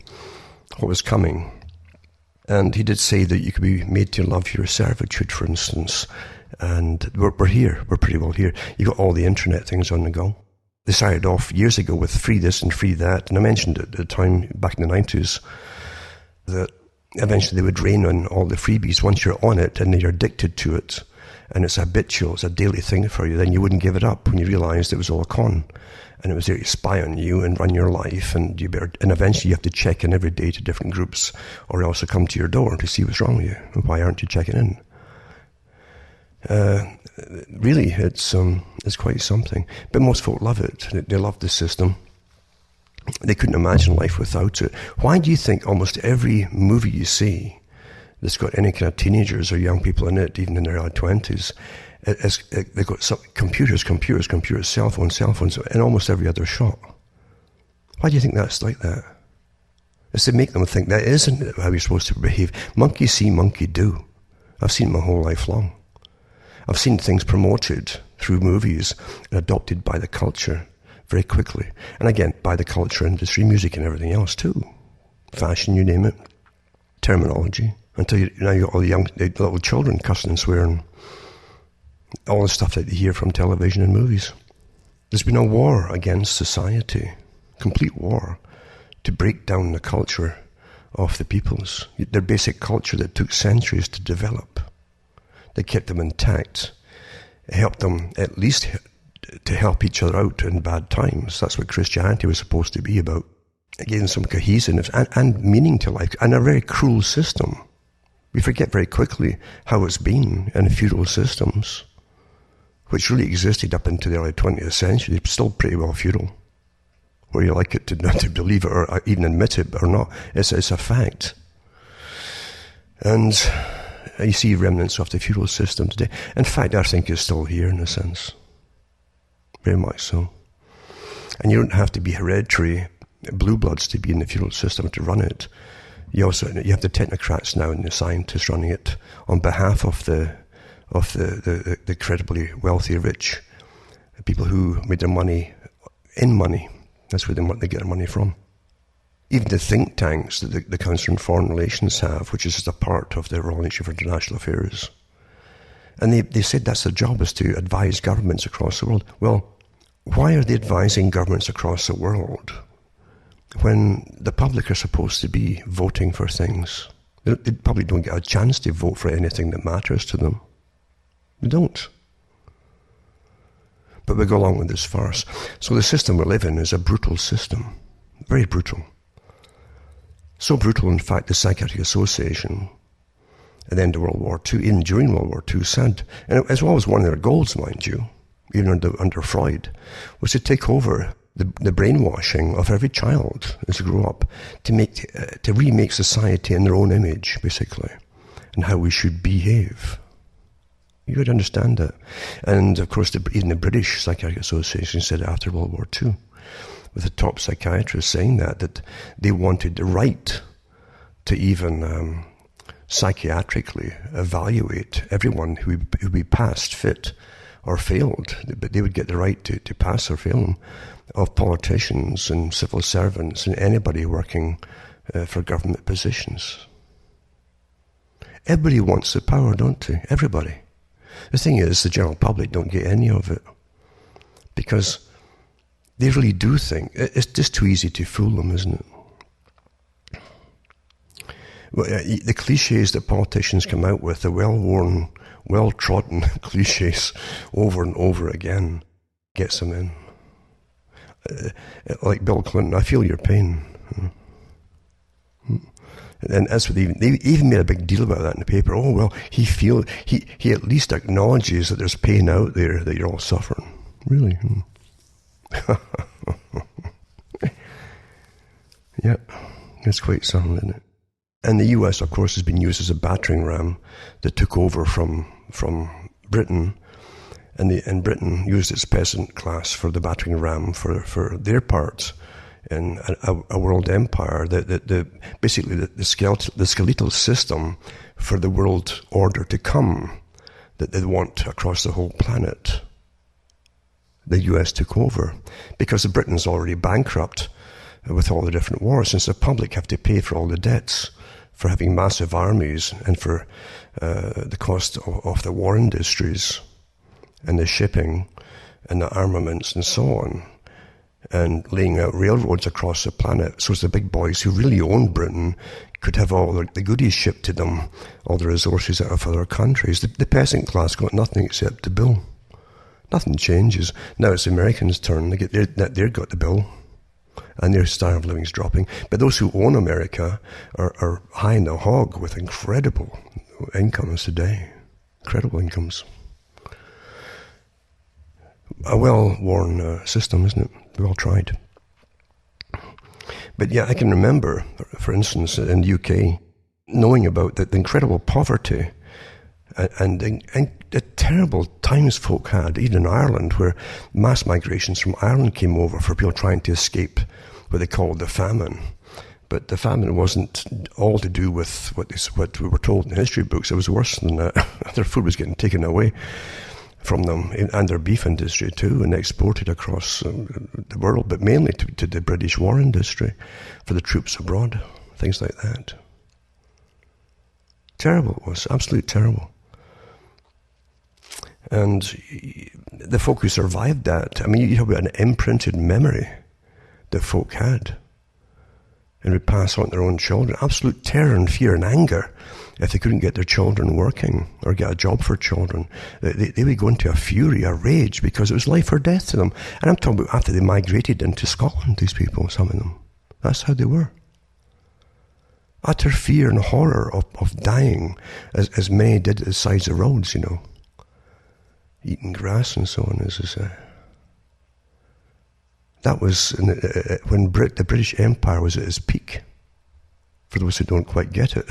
what was coming. And he did say that you could be made to love your servitude, for instance. And we're here. We're pretty well here. You got all the internet things on the go. They started off years ago with free this and free that. And I mentioned it at the time, back in the 90s, that eventually they would rain on all the freebies. Once you're on it and you're addicted to it, and it's habitual, it's a daily thing for you, then you wouldn't give it up when you realized it was all a con. And it was there to spy on you and run your life, and eventually you have to check in every day to different groups, or else they'll come to your door to see what's wrong with you. Why aren't you checking in? Really, it's quite something. But most folk love it. They love the system. They couldn't imagine life without it. Why do you think almost every movie you see that's got any kind of teenagers or young people in it, even in their early 20s, They've got computers, cell phones, in almost every other shot. Why do you think that's like that? It's to make them think that isn't how you're supposed to behave. Monkey see, monkey do. I've seen it my whole life long. I've seen things promoted through movies and adopted by the culture very quickly. And again, by the culture industry, music and everything else too. Fashion, you name it. Terminology. Until now you've got all the little children cussing and swearing. All the stuff that you hear from television and movies. There's been a war against society. Complete war. To break down the culture of the peoples. Their basic culture that took centuries to develop. They kept them intact. It helped them at least to help each other out in bad times. That's what Christianity was supposed to be about. It gave them some cohesiveness and meaning to life, and a very cruel system. We forget very quickly how it's been in feudal systems, which really existed up into the early 20th century. It's still pretty well feudal. Whether you like it to believe it or even admit it or not, it's a fact. And you see remnants of the feudal system today. In fact, I think it's still here in a sense. Very much so. And you don't have to be hereditary blue bloods to be in the feudal system to run it. You have the technocrats now and the scientists running it on behalf of the incredibly wealthy, rich people who made their money in money. That's where they get their money from. Even the think tanks that the Council on Foreign Relations have, which is just a part of the Royal Institute for International Affairs. And they said that's their job, is to advise governments across the world. Well, why are they advising governments across the world when the public are supposed to be voting for things? They probably don't get a chance to vote for anything that matters to them. They don't. But we go along with this farce. So the system we live in is a brutal system. Very brutal. So brutal, in fact, the Psychiatric Association at the end of World War II, even during World War II, said, and it was always one of their goals, mind you, even under Freud, was to take over the brainwashing of every child as they grow up, to remake society in their own image, basically, and how we should behave. You would understand that. And of course, even the British Psychiatric Association said after World War II, with the top psychiatrists saying that they wanted the right to even psychiatrically evaluate everyone who would be passed, fit, or failed. But they would get the right to pass or fail them, of politicians and civil servants and anybody working for government positions. Everybody wants the power, don't they? Everybody. The thing is, the general public don't get any of it, because they really do think it's just too easy to fool them, isn't it? Well, the cliches that politicians come out with, the well-worn, well-trodden cliches over and over again, gets them in. Like Bill Clinton, I feel your pain. And that's what they even made a big deal about that in the paper. Oh, well, he at least acknowledges that there's pain out there that you're all suffering. Really? Yeah, it's quite something, isn't it? And the US, of course, has been used as a battering ram that took over from Britain, and Britain used its peasant class for the battering ram for their part in a world empire, basically the skeletal system for the world order to come that they want across the whole planet. The US took over because Britain's already bankrupt with all the different wars, since the public have to pay for all the debts for having massive armies and for the cost of the war industries and the shipping and the armaments and so on, and laying out railroads across the planet so as the big boys who really own Britain could have all the goodies shipped to them, all the resources out of other countries. The peasant class got nothing except the bill. Nothing changes. Now it's the Americans' turn. They've got the bill, and their standard of living is dropping. But those who own America are high in the hog with incredible incomes today. Incredible incomes. A well-worn system, isn't it? Well tried. But yeah, I can remember, for instance, in the UK, knowing about the incredible poverty and the terrible times folk had, even in Ireland, where mass migrations from Ireland came over for people trying to escape what they called the famine. But the famine wasn't all to do with what we were told in the history books. It was worse than that. Their food was getting taken away from them, and their beef industry too, and exported across the world, but mainly to the British war industry for the troops abroad, things like that. Terrible it was, absolutely terrible. And the folk who survived that, I mean, you talk about an imprinted memory that folk had, and would pass on to their own children. Absolute terror and fear and anger if they couldn't get their children working or get a job for children. They would go into a fury, a rage, because it was life or death to them. And I'm talking about after they migrated into Scotland, these people, some of them. That's how they were. Utter fear and horror of dying, as many did at the sides of roads, eating grass and so on. That was when the British Empire was at its peak, for those who don't quite get it.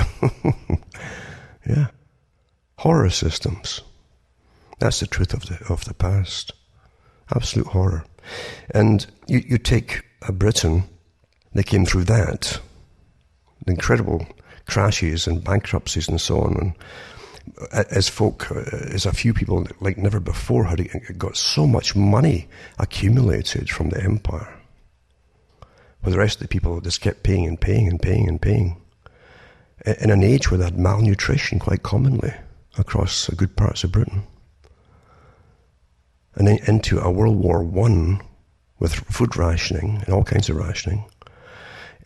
Yeah. Horror systems. That's the truth of the past. Absolute horror. And you take a Britain that came through that, incredible crashes and bankruptcies and so on, and as a few people like never before had got so much money accumulated from the empire, where the rest of the people just kept paying and paying and paying and paying, in an age where they had malnutrition quite commonly across good parts of Britain, and then into a World War I with food rationing and all kinds of rationing,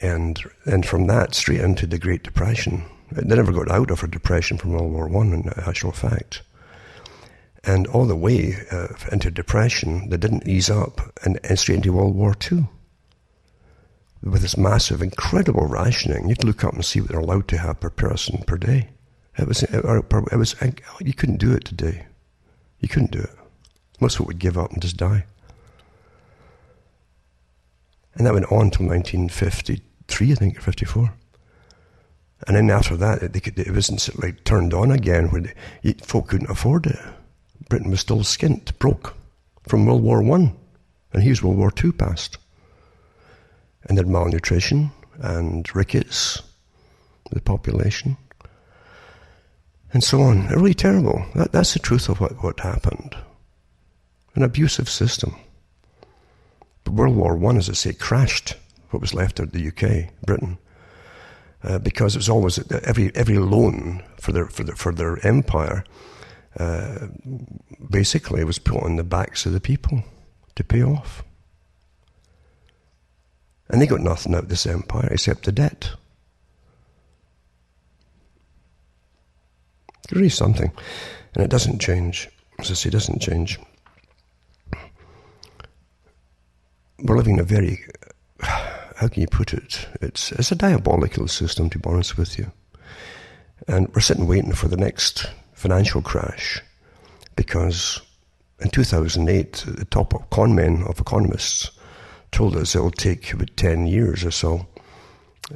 and from that straight into the Great Depression. They never got out of a depression from World War I, in actual fact. And all the way into depression, they didn't ease up, and straight into World War II. With this massive, incredible rationing, you'd look up and see what they're allowed to have per person per day. It was you couldn't do it today. You couldn't do it. Most people would give up and just die. And that went on until 1953, I think, or 54. And then after that, it wasn't like turned on again, where folk couldn't afford it. Britain was still skint, broke, from World War I. And here's World War II passed. And then malnutrition and rickets, the population, and so on. Really terrible. That's the truth of what happened. An abusive system. But World War I, as I say, crashed what was left of the UK, Britain. Because it was always every loan for their empire, basically was put on the backs of the people to pay off, and they got nothing out of this empire except the debt. It's really something, and it doesn't change. As I say, it doesn't change. We're living in a very, how can you put it? It's a diabolical system, to be honest with you. And we're sitting waiting for the next financial crash, because in 2008, the top con men of economists told us it'll take about 10 years or so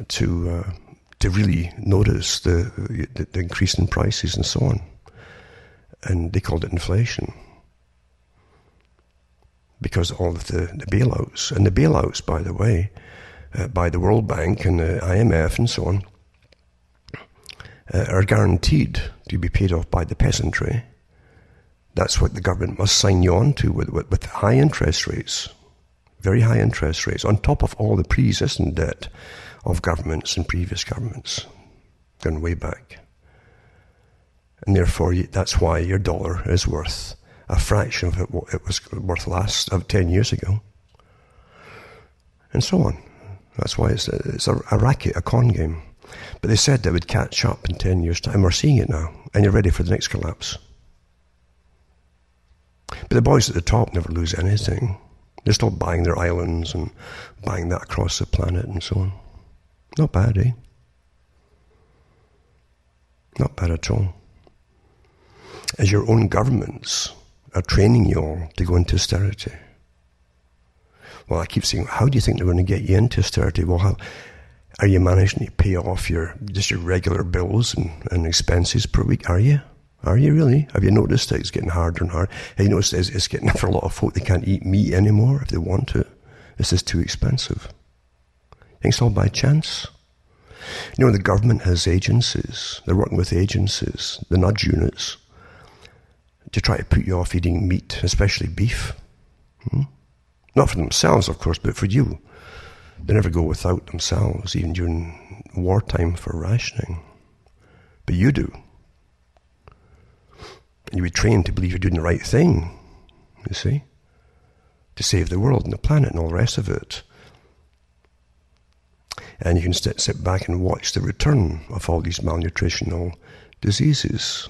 to really notice the increase in prices and so on. And they called it inflation, because all of the bailouts. And the bailouts, by the way, by the World Bank and the IMF and so on, are guaranteed to be paid off by the peasantry. That's what the government must sign you on to, with high interest rates, very high interest rates, on top of all the pre-existing debt of governments and previous governments, going way back. And therefore, that's why your dollar is worth a fraction of what it was worth of 10 years ago, and so on. That's why it's a racket, a con game. But they said they would catch up in 10 years' time. We're seeing it now, and you're ready for the next collapse. But the boys at the top never lose anything. They're still buying their islands and buying that across the planet and so on. Not bad, eh? Not bad at all. As your own governments are training you all to go into austerity. Well, I keep saying, how do you think they're going to get you into austerity? Well, how are you managing to pay off just your regular bills and expenses per week? Are you? Are you really? Have you noticed that it's getting harder and harder? Have you noticed it's getting, for a lot of folk, they can't eat meat anymore if they want to? It's just too expensive. Think it's all by chance? You know, the government has agencies. They're working with agencies, the nudge units, to try to put you off eating meat, especially beef. Not for themselves, of course, but for you. They never go without themselves, even during wartime for rationing. But you do. And you be trained to believe you're doing the right thing, you see, to save the world and the planet and all the rest of it. And you can sit back and watch the return of all these malnutritional diseases.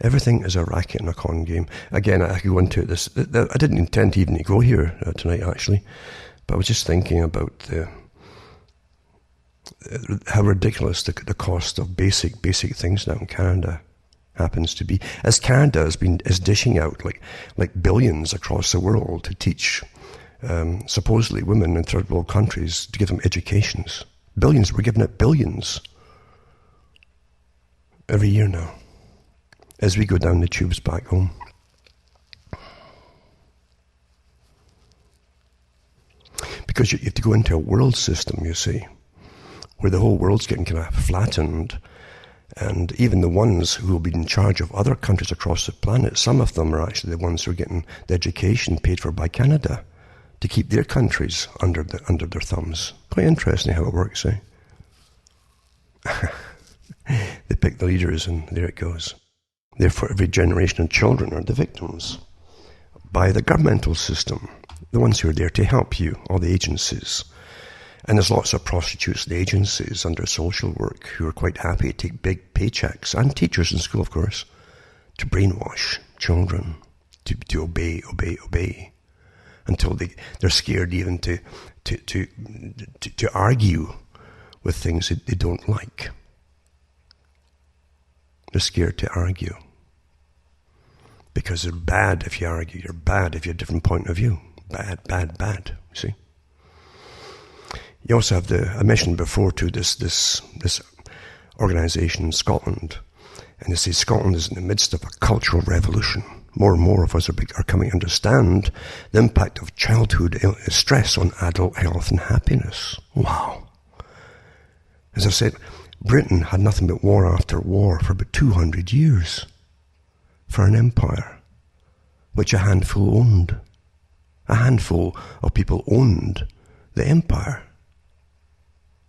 Everything is a racket and a con game. Again, I could go into this. I didn't intend to even go here tonight, actually, but I was just thinking about how ridiculous the cost of basic things now in Canada happens to be. As Canada is dishing out like billions across the world to teach supposedly women in third world countries, to give them educations. Billions. We're giving out billions every year now as we go down the tubes back home. Because you have to go into a world system, you see, where the whole world's getting kind of flattened, and even the ones who will be in charge of other countries across the planet, some of them are actually the ones who are getting the education paid for by Canada to keep their countries under their thumbs. Quite interesting how it works, eh? They pick the leaders and there it goes. Therefore, every generation of children are the victims by the governmental system, the ones who are there to help you, all the agencies. And there's lots of prostitutes and agencies under social work who are quite happy to take big paychecks, and teachers in school, of course, to brainwash children to obey, until they're scared even to argue with things that they don't like. They're scared to argue. Because they're bad if you argue. You're bad if you have a different point of view. Bad, see? You also have I mentioned before too, this organisation in Scotland. And they say Scotland is in the midst of a cultural revolution. More and more of us are coming to understand the impact of childhood stress on adult health and happiness. Wow. As I said, Britain had nothing but war after war for about 200 years for an empire, which a handful owned. A handful of people owned the empire.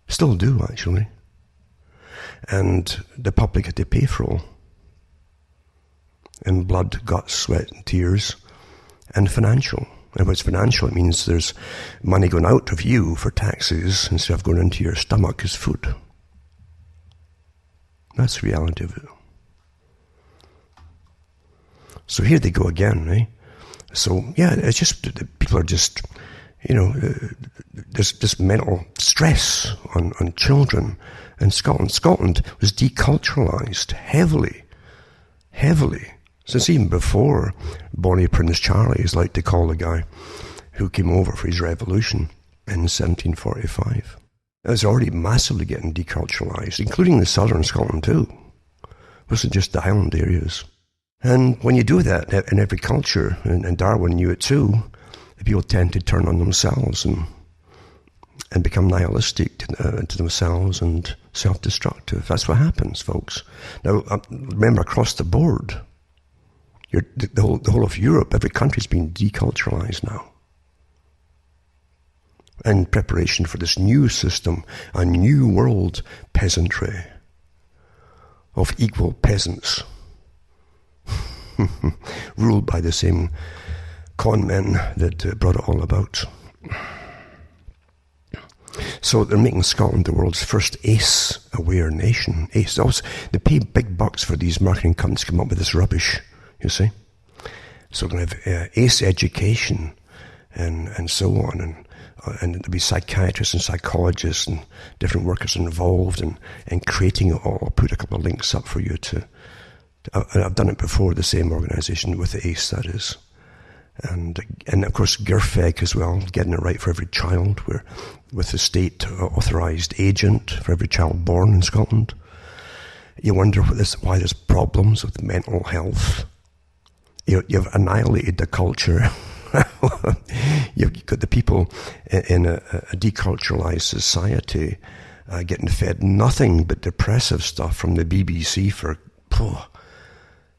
Still do, actually. And the public had to pay for all. In blood, guts, sweat, and tears, and financial. And when it's financial, it means there's money going out of you for taxes instead of going into your stomach as food. That's the reality of it. So here they go again, eh? So, yeah, it's just, people are just, there's this mental stress on children in Scotland. Scotland was deculturalised heavily, since even before Bonnie Prince Charlie, is like to call the guy who came over for his revolution in 1745. It was already massively getting deculturalised, including the southern Scotland too. It wasn't just the Highland areas. And when you do that in every culture, and Darwin knew it too, people tend to turn on themselves and become nihilistic to themselves and self-destructive. That's what happens, folks. Now, remember, across the board, the whole of Europe, every country's been deculturalised now. In preparation for this new system, a new world peasantry of equal peasants, ruled by the same con men that brought it all about. So they're making Scotland the world's first ACE-aware nation. ACE. They pay big bucks for these marketing companies to come up with this rubbish, you see. So we're going to have ACE education and so on, and there'll be psychiatrists and psychologists and different workers involved in creating it all. I'll put a couple of links up for you I've done it before, the same organisation with the ACE, that is. And of course, Gerfeg as well, getting it right for every child, where with the state authorised agent for every child born in Scotland. You wonder why there's problems with mental health. You've annihilated the culture. You've got the people in a deculturalized society getting fed nothing but depressive stuff from the BBC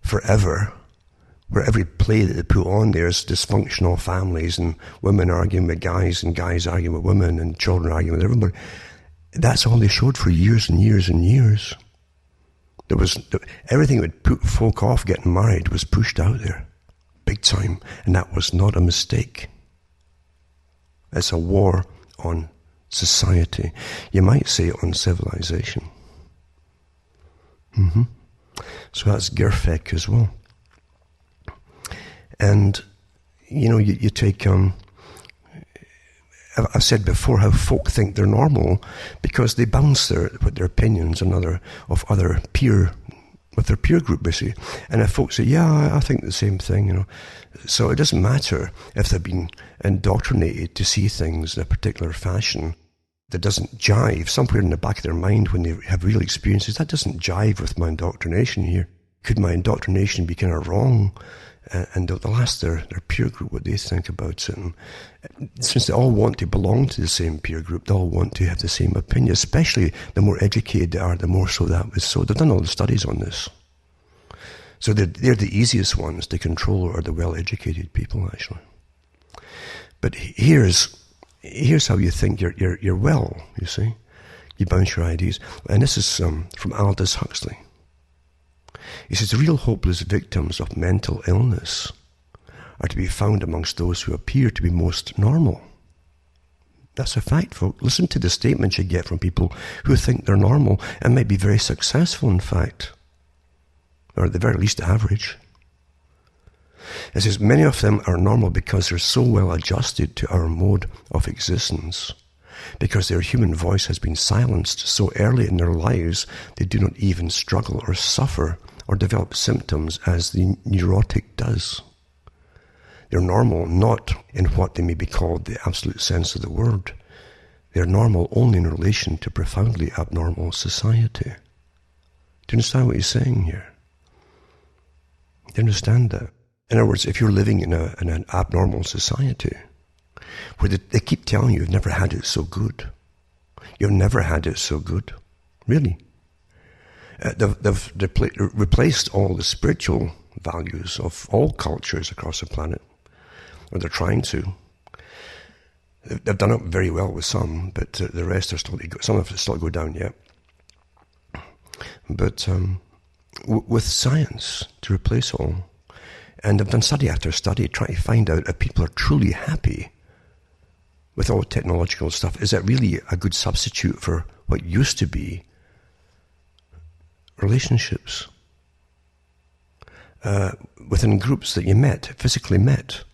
forever, where every play that they put on there is dysfunctional families and women arguing with guys and guys arguing with women and children arguing with everybody. That's all they showed for years and years and years. Everything that would put folk off getting married was pushed out there, big time, and that was not a mistake. It's a war on society. You might say on civilization. So that's Gerfeg as well. And, you take, I've said before how folk think they're normal because they bounce their opinions on their peer group, basically. And if folks say, yeah, I think the same thing, So it doesn't matter if they've been indoctrinated to see things in a particular fashion that doesn't jive somewhere in the back of their mind when they have real experiences. That doesn't jive with my indoctrination here. Could my indoctrination be kind of wrong? And they'll ask their peer group what they think about it. And since they all want to belong to the same peer group, they all want to have the same opinion, especially the more educated they are, the more so that was so. They've done all the studies on this. So they're the easiest ones to control are the well-educated people, actually. But here's how you think you're well, you see. You bounce your ideas. And this is from Aldous Huxley. He says, the real hopeless victims of mental illness are to be found amongst those who appear to be most normal. That's a fact, folks. Listen to the statements you get from people who think they're normal and might be very successful, in fact, or at the very least average. It says, many of them are normal because they're so well adjusted to our mode of existence, because their human voice has been silenced so early in their lives they do not even struggle or suffer or develop symptoms as the neurotic does. They're normal not in what they may be called the absolute sense of the word. They're normal only in relation to profoundly abnormal society. Do you understand what he's saying here? Do you understand that? In other words, if you're living in an abnormal society, where they keep telling you you've never had it so good. You've never had it so good. Really. They've replaced all the spiritual values of all cultures across the planet, or they're trying to. They've done it very well with some, but the rest are still, some of it still go down yet. But with science to replace all, and they've done study after study trying to find out if people are truly happy with all the technological stuff. Is that really a good substitute for what used to be relationships within groups that you physically met,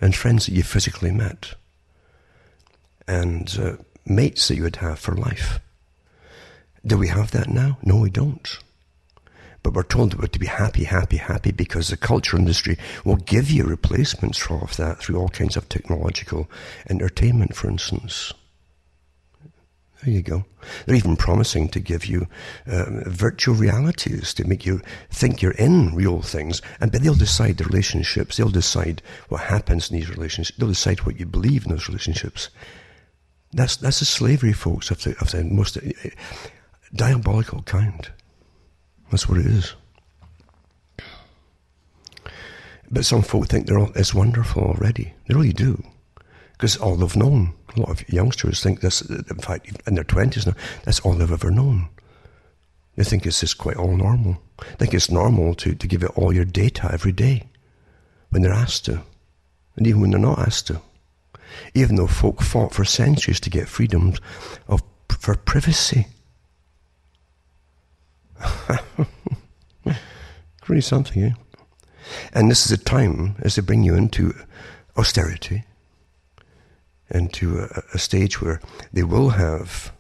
and friends that you physically met, and mates that you would have for life? Do we have that now? No, we don't. But we're told that we're to be happy, happy, happy because the culture industry will give you replacements for all of that through all kinds of technological entertainment, for instance. There you go. They're even promising to give you virtual realities to make you think you're in real things. And but they'll decide the relationships. They'll decide what happens in these relationships. They'll decide what you believe in those relationships. That's the slavery, folks, of the most diabolical kind. That's what it is. But some folk think it's wonderful already. They really do. Because all they've known. A lot of youngsters think this, in fact, in their 20s now, that's all they've ever known. They think it's just quite all normal. They think it's normal to give it all your data every day when they're asked to. And even when they're not asked to. Even though folk fought for centuries to get freedom for privacy. Really something, eh? And this is a time as they bring you into austerity, into a stage where they will have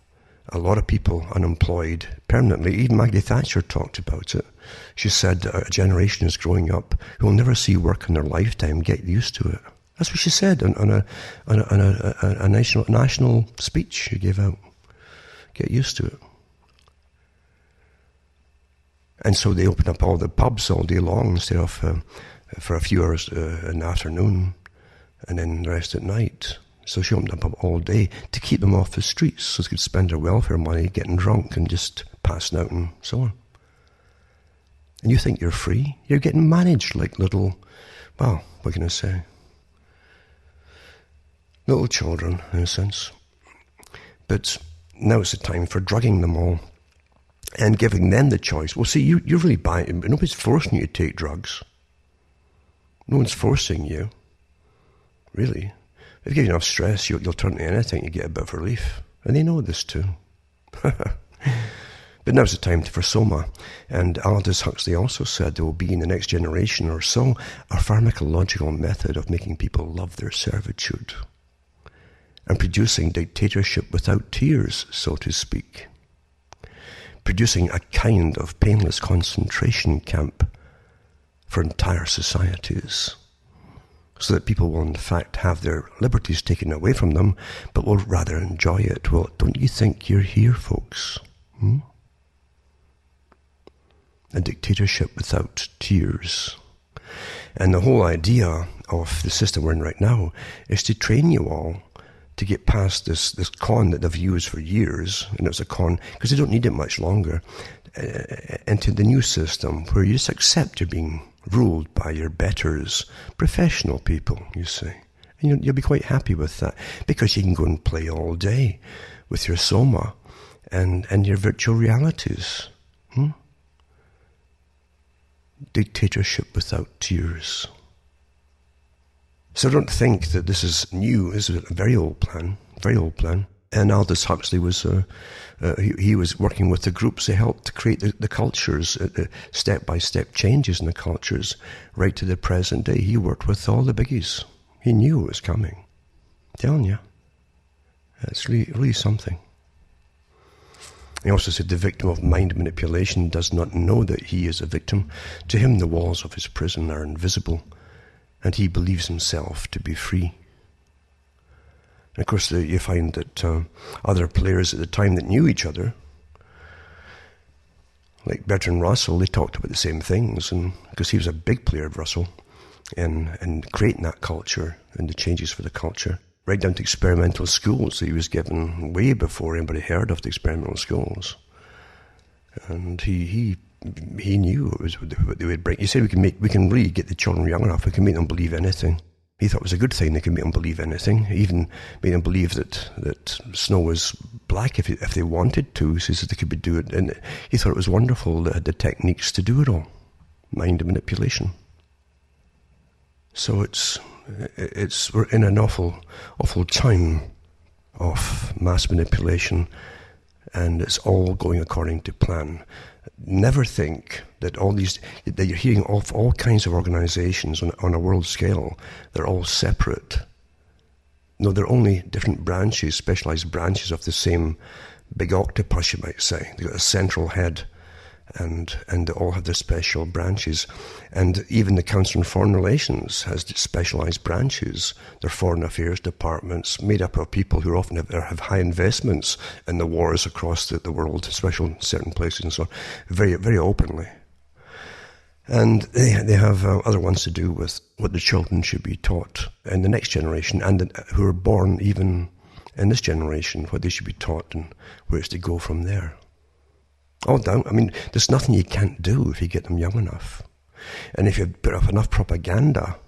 a lot of people unemployed permanently. Even Maggie Thatcher talked about it. She said a generation is growing up who will never see work in their lifetime. Get used to it. That's what she said on a national speech she gave out. Get used to it. And so they opened up all the pubs all day long instead of for a few hours in the afternoon and then the rest at night. So she opened up all day to keep them off the streets so they could spend their welfare money getting drunk and just passing out and so on. And you think you're free? You're getting managed like little, well, what can I say? Little children, in a sense. But now it's the time for drugging them all and giving them the choice. Well, see, you're really buying, nobody's forcing you to take drugs. No one's forcing you, really. If you give you enough stress, you'll turn to anything to get a bit of relief. And they know this too. But now's the time for Soma. And Aldous Huxley also said there will be in the next generation or so a pharmacological method of making people love their servitude and producing dictatorship without tears, so to speak. Producing a kind of painless concentration camp for entire societies, so that people will in fact have their liberties taken away from them, but will rather enjoy it. Well, don't you think you're here, folks? A dictatorship without tears. And the whole idea of the system we're in right now is to train you all to get past this con that they've used for years, and it's a con because they don't need it much longer, into the new system where you just accept you're being ruled by your betters, professional people, you see. And you'll be quite happy with that because you can go and play all day with your Soma and your virtual realities. Dictatorship without tears. So don't think that this is new. This is a very old plan, very old plan. And Aldous Huxley was he was working with the groups that helped to create the cultures, step-by-step changes in the cultures, right to the present day. He worked with all the biggies. He knew it was coming. I'm telling you. It's really something. He also said the victim of mind manipulation does not know that he is a victim. To him, the walls of his prison are invisible, and he believes himself to be free. And of course, you find that other players at the time that knew each other, like Bertrand Russell, they talked about the same things, and because he was a big player of Russell in creating that culture and the changes for the culture, right down to experimental schools that he was given way before anybody heard of the experimental schools. And he knew it was what they would bring. He said we can really get the children young enough, we can make them believe anything. He thought it was a good thing they could make them believe anything. He even made them believe that snow was black if they wanted to. He says that they could do it, and he thought it was wonderful. They had the techniques to do it all, mind manipulation. So we're in an awful time of mass manipulation, and it's all going according to plan. Never think that that you're hearing of all kinds of organizations on a world scale, they're all separate. No, they're only different branches, specialized branches of the same big octopus, you might say. They've got a central head, and they all have their special branches. And even the Council on Foreign Relations has specialized branches. Their foreign affairs departments made up of people who often have high investments in the wars across the world, especially in certain places and so on, very, very openly. And they have other ones to do with what the children should be taught in the next generation, and who are born even in this generation, what they should be taught and where it's to go from there. All down. I mean, there's nothing you can't do if you get them young enough. And if you put up enough propaganda,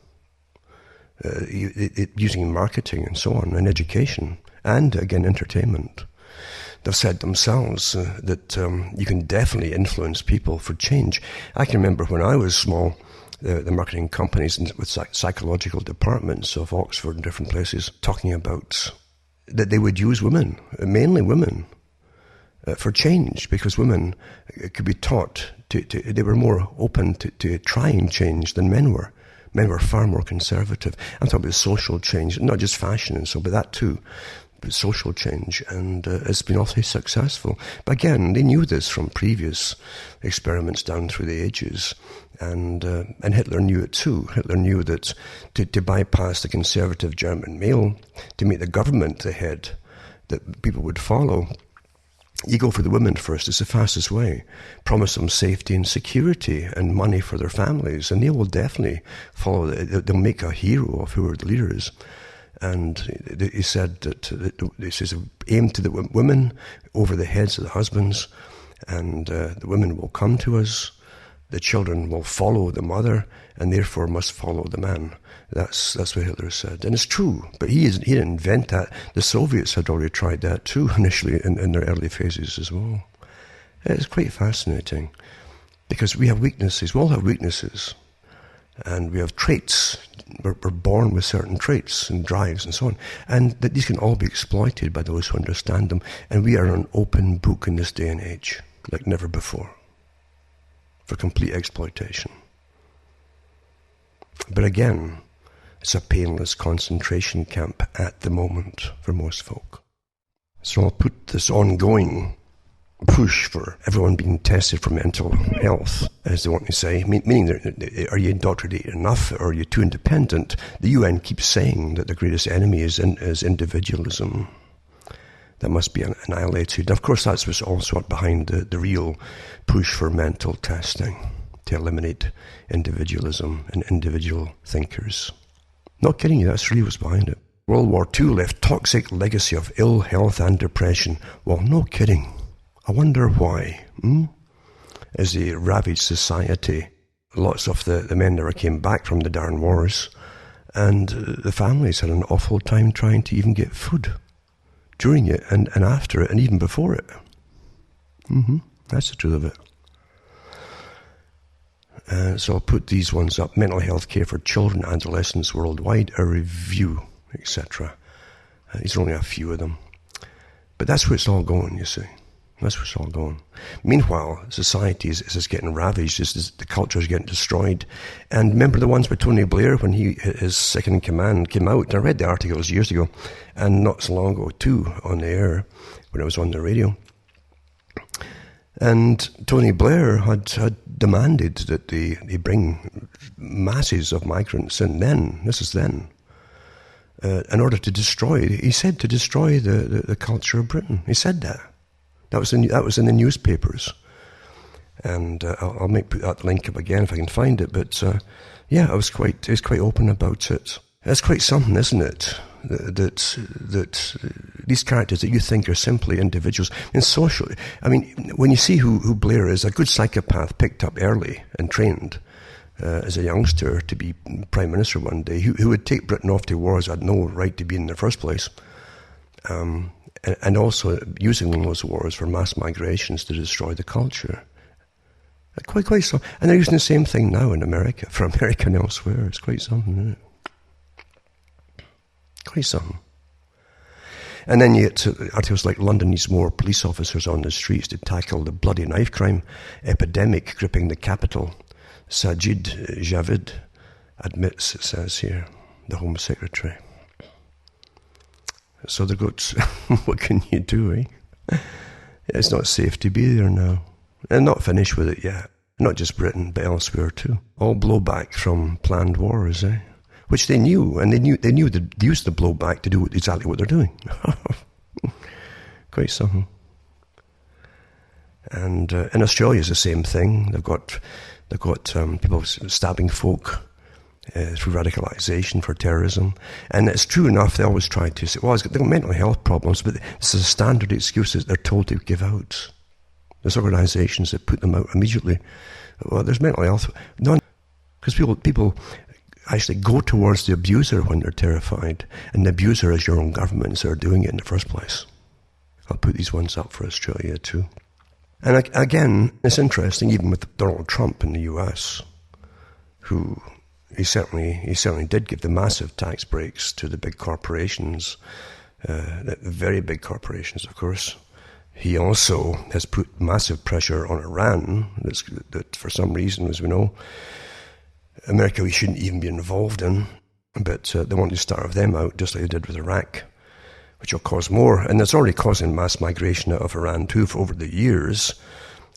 using marketing and so on, and education, and again, entertainment, they've said themselves that you can definitely influence people for change. I can remember when I was small, the marketing companies with psychological departments of Oxford and different places talking about that they would use women, mainly women, for change, because women could be taught they were more open to trying change than men were. Men were far more conservative. I'm talking about social change, not just fashion and so, but that too. social change, and it's been awfully successful. But again, they knew this from previous experiments down through the ages, and Hitler knew it too. Hitler knew that to bypass the conservative German male, to make the government the head that people would follow, you go for the women first. It's the fastest way. Promise them safety and security and money for their families, and they will definitely follow. They'll make a hero of who are the leaders. And he said that this is aimed to the women over the heads of the husbands, and the women will come to us, the children will follow the mother, and therefore must follow the man. That's what Hitler said. And it's true, but he didn't invent that. The Soviets had already tried that too, initially, in their early phases as well. It's quite fascinating, because we have weaknesses. We all have weaknesses. And we have traits. We're born with certain traits and drives and so on. And that these can all be exploited by those who understand them. And we are an open book in this day and age, like never before, for complete exploitation. But again, it's a painless concentration camp at the moment for most folk. So I'll put this ongoing push for everyone being tested for mental health, as they want to say, meaning, are you indoctrinated enough, or are you too independent? The UN keeps saying that the greatest enemy is individualism. That must be annihilated. And of course, that's what's also behind the real push for mental testing, to eliminate individualism and individual thinkers. Not kidding you, that's really what's behind it. World War II left toxic legacy of ill health and depression. Well, no kidding. I wonder why. As they ravaged society, lots of the men never came back from the darn wars, and the families had an awful time trying to even get food during it and after it and even before it. That's the truth of it. So I'll put these ones up. Mental health care for children and adolescents worldwide, a review, etc. These are only a few of them. But that's where it's all going, you see. That's where it's all going. Meanwhile, society is getting ravaged, the culture is getting destroyed. And remember the ones with Tony Blair, when his second in command came out. I read the articles years ago, and not so long ago too, on the air, when I was on the radio. And Tony Blair had demanded that they bring masses of migrants in then, this is then, in order to destroy, he said, to destroy the culture of Britain. He said that. That was in the newspapers, and I'll put that link up again if I can find it. But yeah, I was quite open about it. That's quite something, isn't it? That these characters that you think are simply individuals, and socially. I mean, when you see who Blair is, a good psychopath picked up early and trained as a youngster to be prime minister one day, who would take Britain off to wars had no right to be in the first place. And also using those wars for mass migrations to destroy the culture. Quite so. And they're using the same thing now in America, for America and elsewhere. It's quite something, isn't it? Quite something. And then you get to articles like London needs more police officers on the streets to tackle the bloody knife crime epidemic gripping the capital. Sajid Javid admits, it says here, the Home Secretary. So they've got, what can you do, eh? It's not safe to be there now. And not finished with it yet. Not just Britain, but elsewhere too. All blowback from planned wars, eh? Which they knew, and they knew they'd use the blowback to do exactly what they're doing. Quite something. And in Australia, it's the same thing. They've got people stabbing folk through radicalization for terrorism. And it's true enough, they always try to say, well, they've got mental health problems, but it's a standard excuse that they're told to give out. There's organizations that put them out immediately. Well, there's mental health. None, because people actually go towards the abuser when they're terrified, and the abuser is your own governments that are doing it in the first place. I'll put these ones up for Australia too. And again, it's interesting, even with Donald Trump in the US, who he certainly did give the massive tax breaks to the big corporations, the very big corporations, of course. He also has put massive pressure on Iran, that for some reason, as we know, America we shouldn't even be involved in, but they want to starve them out, just like they did with Iraq, which will cause more. And it's already causing mass migration out of Iran too over the years,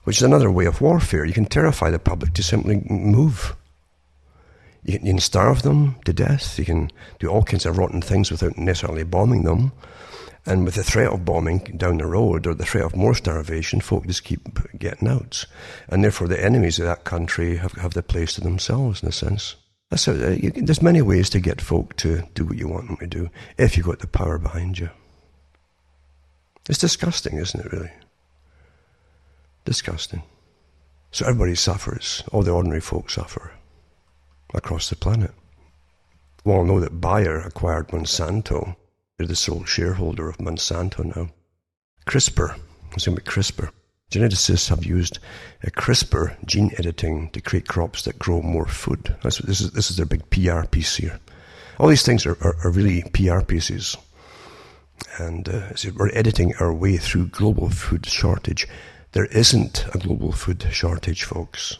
which is another way of warfare. You can terrify the public to simply move. You can starve them to death. You can do all kinds of rotten things without necessarily bombing them. And with the threat of bombing down the road, or the threat of more starvation, folk just keep getting out. And therefore the enemies of that country have the place to themselves, in a sense. That's how, there's many ways to get folk to do what you want them to do, if you've got the power behind you. It's disgusting, isn't it, really? Disgusting. So everybody suffers. All the ordinary folk suffer across the planet. We all know that Bayer acquired Monsanto. They're the sole shareholder of Monsanto now. CRISPR. It's going to be CRISPR. Geneticists have used CRISPR gene editing to create crops that grow more food. This is their big PR piece here. All these things are really PR pieces. And so we're editing our way through global food shortage. There isn't a global food shortage, folks,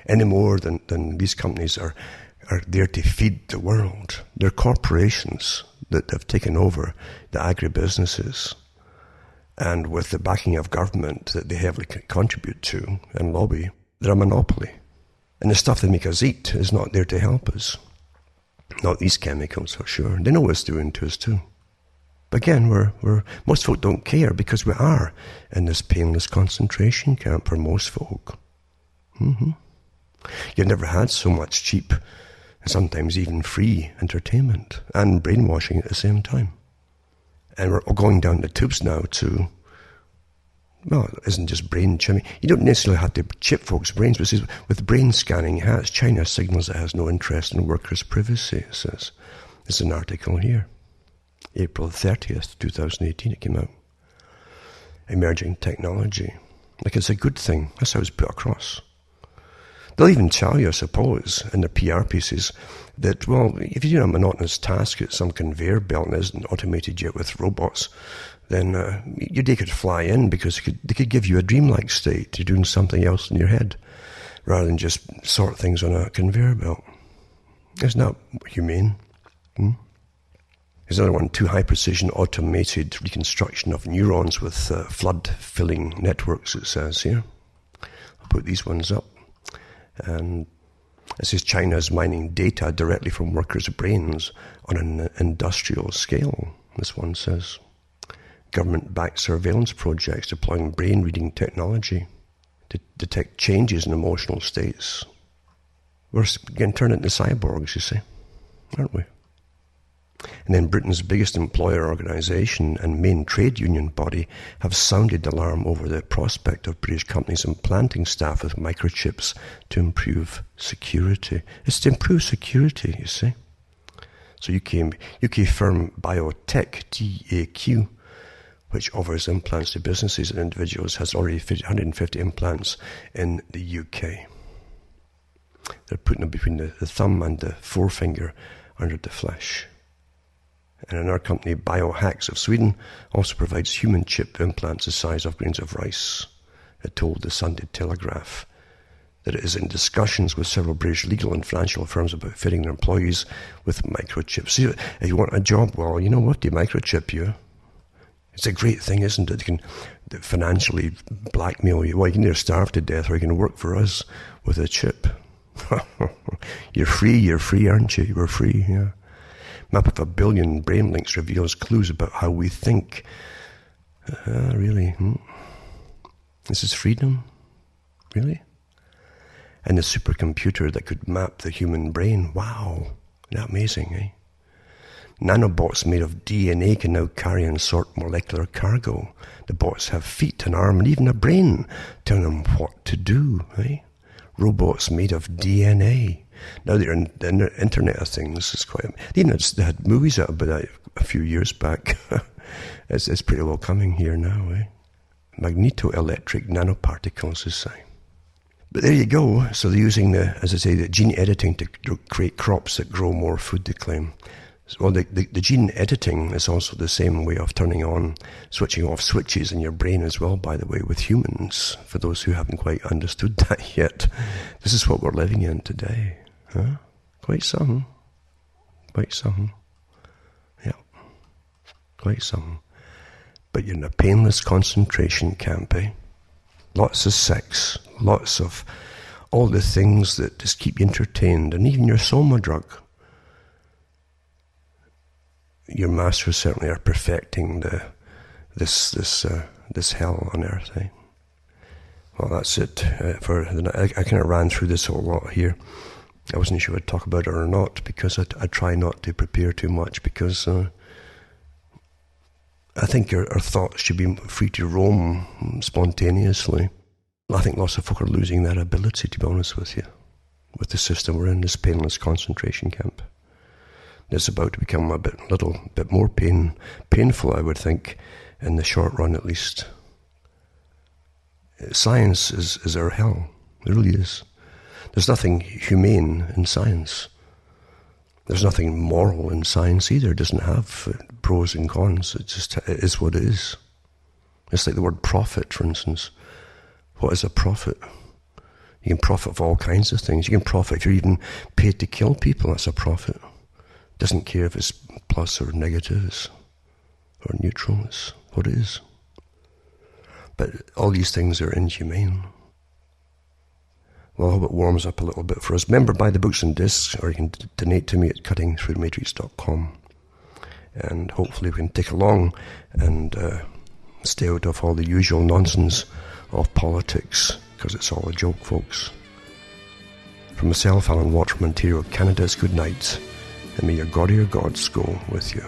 any more than these companies are there to feed the world. They're corporations that have taken over the agribusinesses, and with the backing of government that they heavily contribute to and lobby, they're a monopoly. And the stuff they make us eat is not there to help us. Not these chemicals, for sure. They know what it's doing to us too. But again, most folk don't care, because we are in this painless concentration camp for most folk. You've never had so much cheap, sometimes even free entertainment and brainwashing at the same time. And we're all going down the tubes now to, well, it isn't just brain chipping. You don't necessarily have to chip folks' brains, but with brain scanning hats, China signals it has no interest in workers' privacy, it says. There's an article here. April 30th, 2018, it came out. Emerging technology. Like it's a good thing. That's how it's put across. They'll even tell you, I suppose, in their PR pieces, that, well, if you're doing a monotonous task at some conveyor belt and isn't automated yet with robots, then your day could fly in, because they could give you a dreamlike state. You're doing something else in your head, rather than just sort things on a conveyor belt. Isn't that humane? There's another one, too high precision automated reconstruction of neurons with flood-filling networks, it says here. I'll put these ones up. And it says China is mining data directly from workers' brains on an industrial scale, this one says. Government-backed surveillance projects deploying brain-reading technology to detect changes in emotional states. We're getting turned into cyborgs, you see, aren't we? And then Britain's biggest employer organisation and main trade union body have sounded alarm over the prospect of British companies implanting staff with microchips to improve security. It's to improve security, you see. So UK firm Biotech, TAQ, which offers implants to businesses and individuals, has already 150 implants in the UK. They're putting them between the thumb and the forefinger under the flesh. And another company, Biohacks of Sweden, also provides human chip implants the size of grains of rice. It told the Sunday Telegraph that it is in discussions with several British legal and financial firms about fitting their employees with microchips. See, if you want a job, well, you know what, they microchip you. It's a great thing, isn't it? They can financially blackmail you. Well, you can either starve to death or you can work for us with a chip. You're free, aren't you? You were free, yeah. Map of 1 billion brain links reveals clues about how we think. Really? This is freedom? Really? And the supercomputer that could map the human brain. Wow. Isn't that amazing, eh? Nanobots made of DNA can now carry and sort molecular cargo. The bots have feet, an arm, and even a brain, telling them what to do, eh? Robots made of DNA. Now they're in the Internet of Things. It's quite. They had movies out about that a few years back. It's pretty well coming here now, eh? Magnetoelectric nanoparticles, they say. But there you go. So they're using the gene editing to create crops that grow more food, they claim. Well, the gene editing is also the same way of turning on, switching off switches in your brain as well, by the way, with humans, for those who haven't quite understood that yet. This is what we're living in today. Huh? Quite some. Yeah. Quite some. But you're in a painless concentration camp, eh? Lots of sex, lots of all the things that just keep you entertained, and even your soma drug. Your masters certainly are perfecting this hell on earth, eh? Well, that's it for the night. I kind of ran through this whole lot here. I wasn't sure I'd talk about it or not, because I try not to prepare too much, because I think our thoughts should be free to roam spontaneously. I think lots of folk are losing that ability, to be honest with you, with the system we're in, this painless concentration camp. It's about to become a little bit more painful, I would think, in the short run at least. Science is our hell. It really is. There's nothing humane in science. There's nothing moral in science either. It doesn't have pros and cons. It is what it is. It's like the word profit, for instance. What is a profit? You can profit of all kinds of things. You can profit if you're even paid to kill people. That's a profit. Doesn't care if it's plus or negatives or neutral. It's what it is. But all these things are inhumane. Well, I hope it warms up a little bit for us. Remember, buy the books and discs, or you can donate to me at cuttingthroughthematrix.com. And hopefully we can tick along and stay out of all the usual nonsense of politics, because it's all a joke, folks. From myself, Alan Watt from Ontario, Canada, it's good night, and may your God or your gods go with you.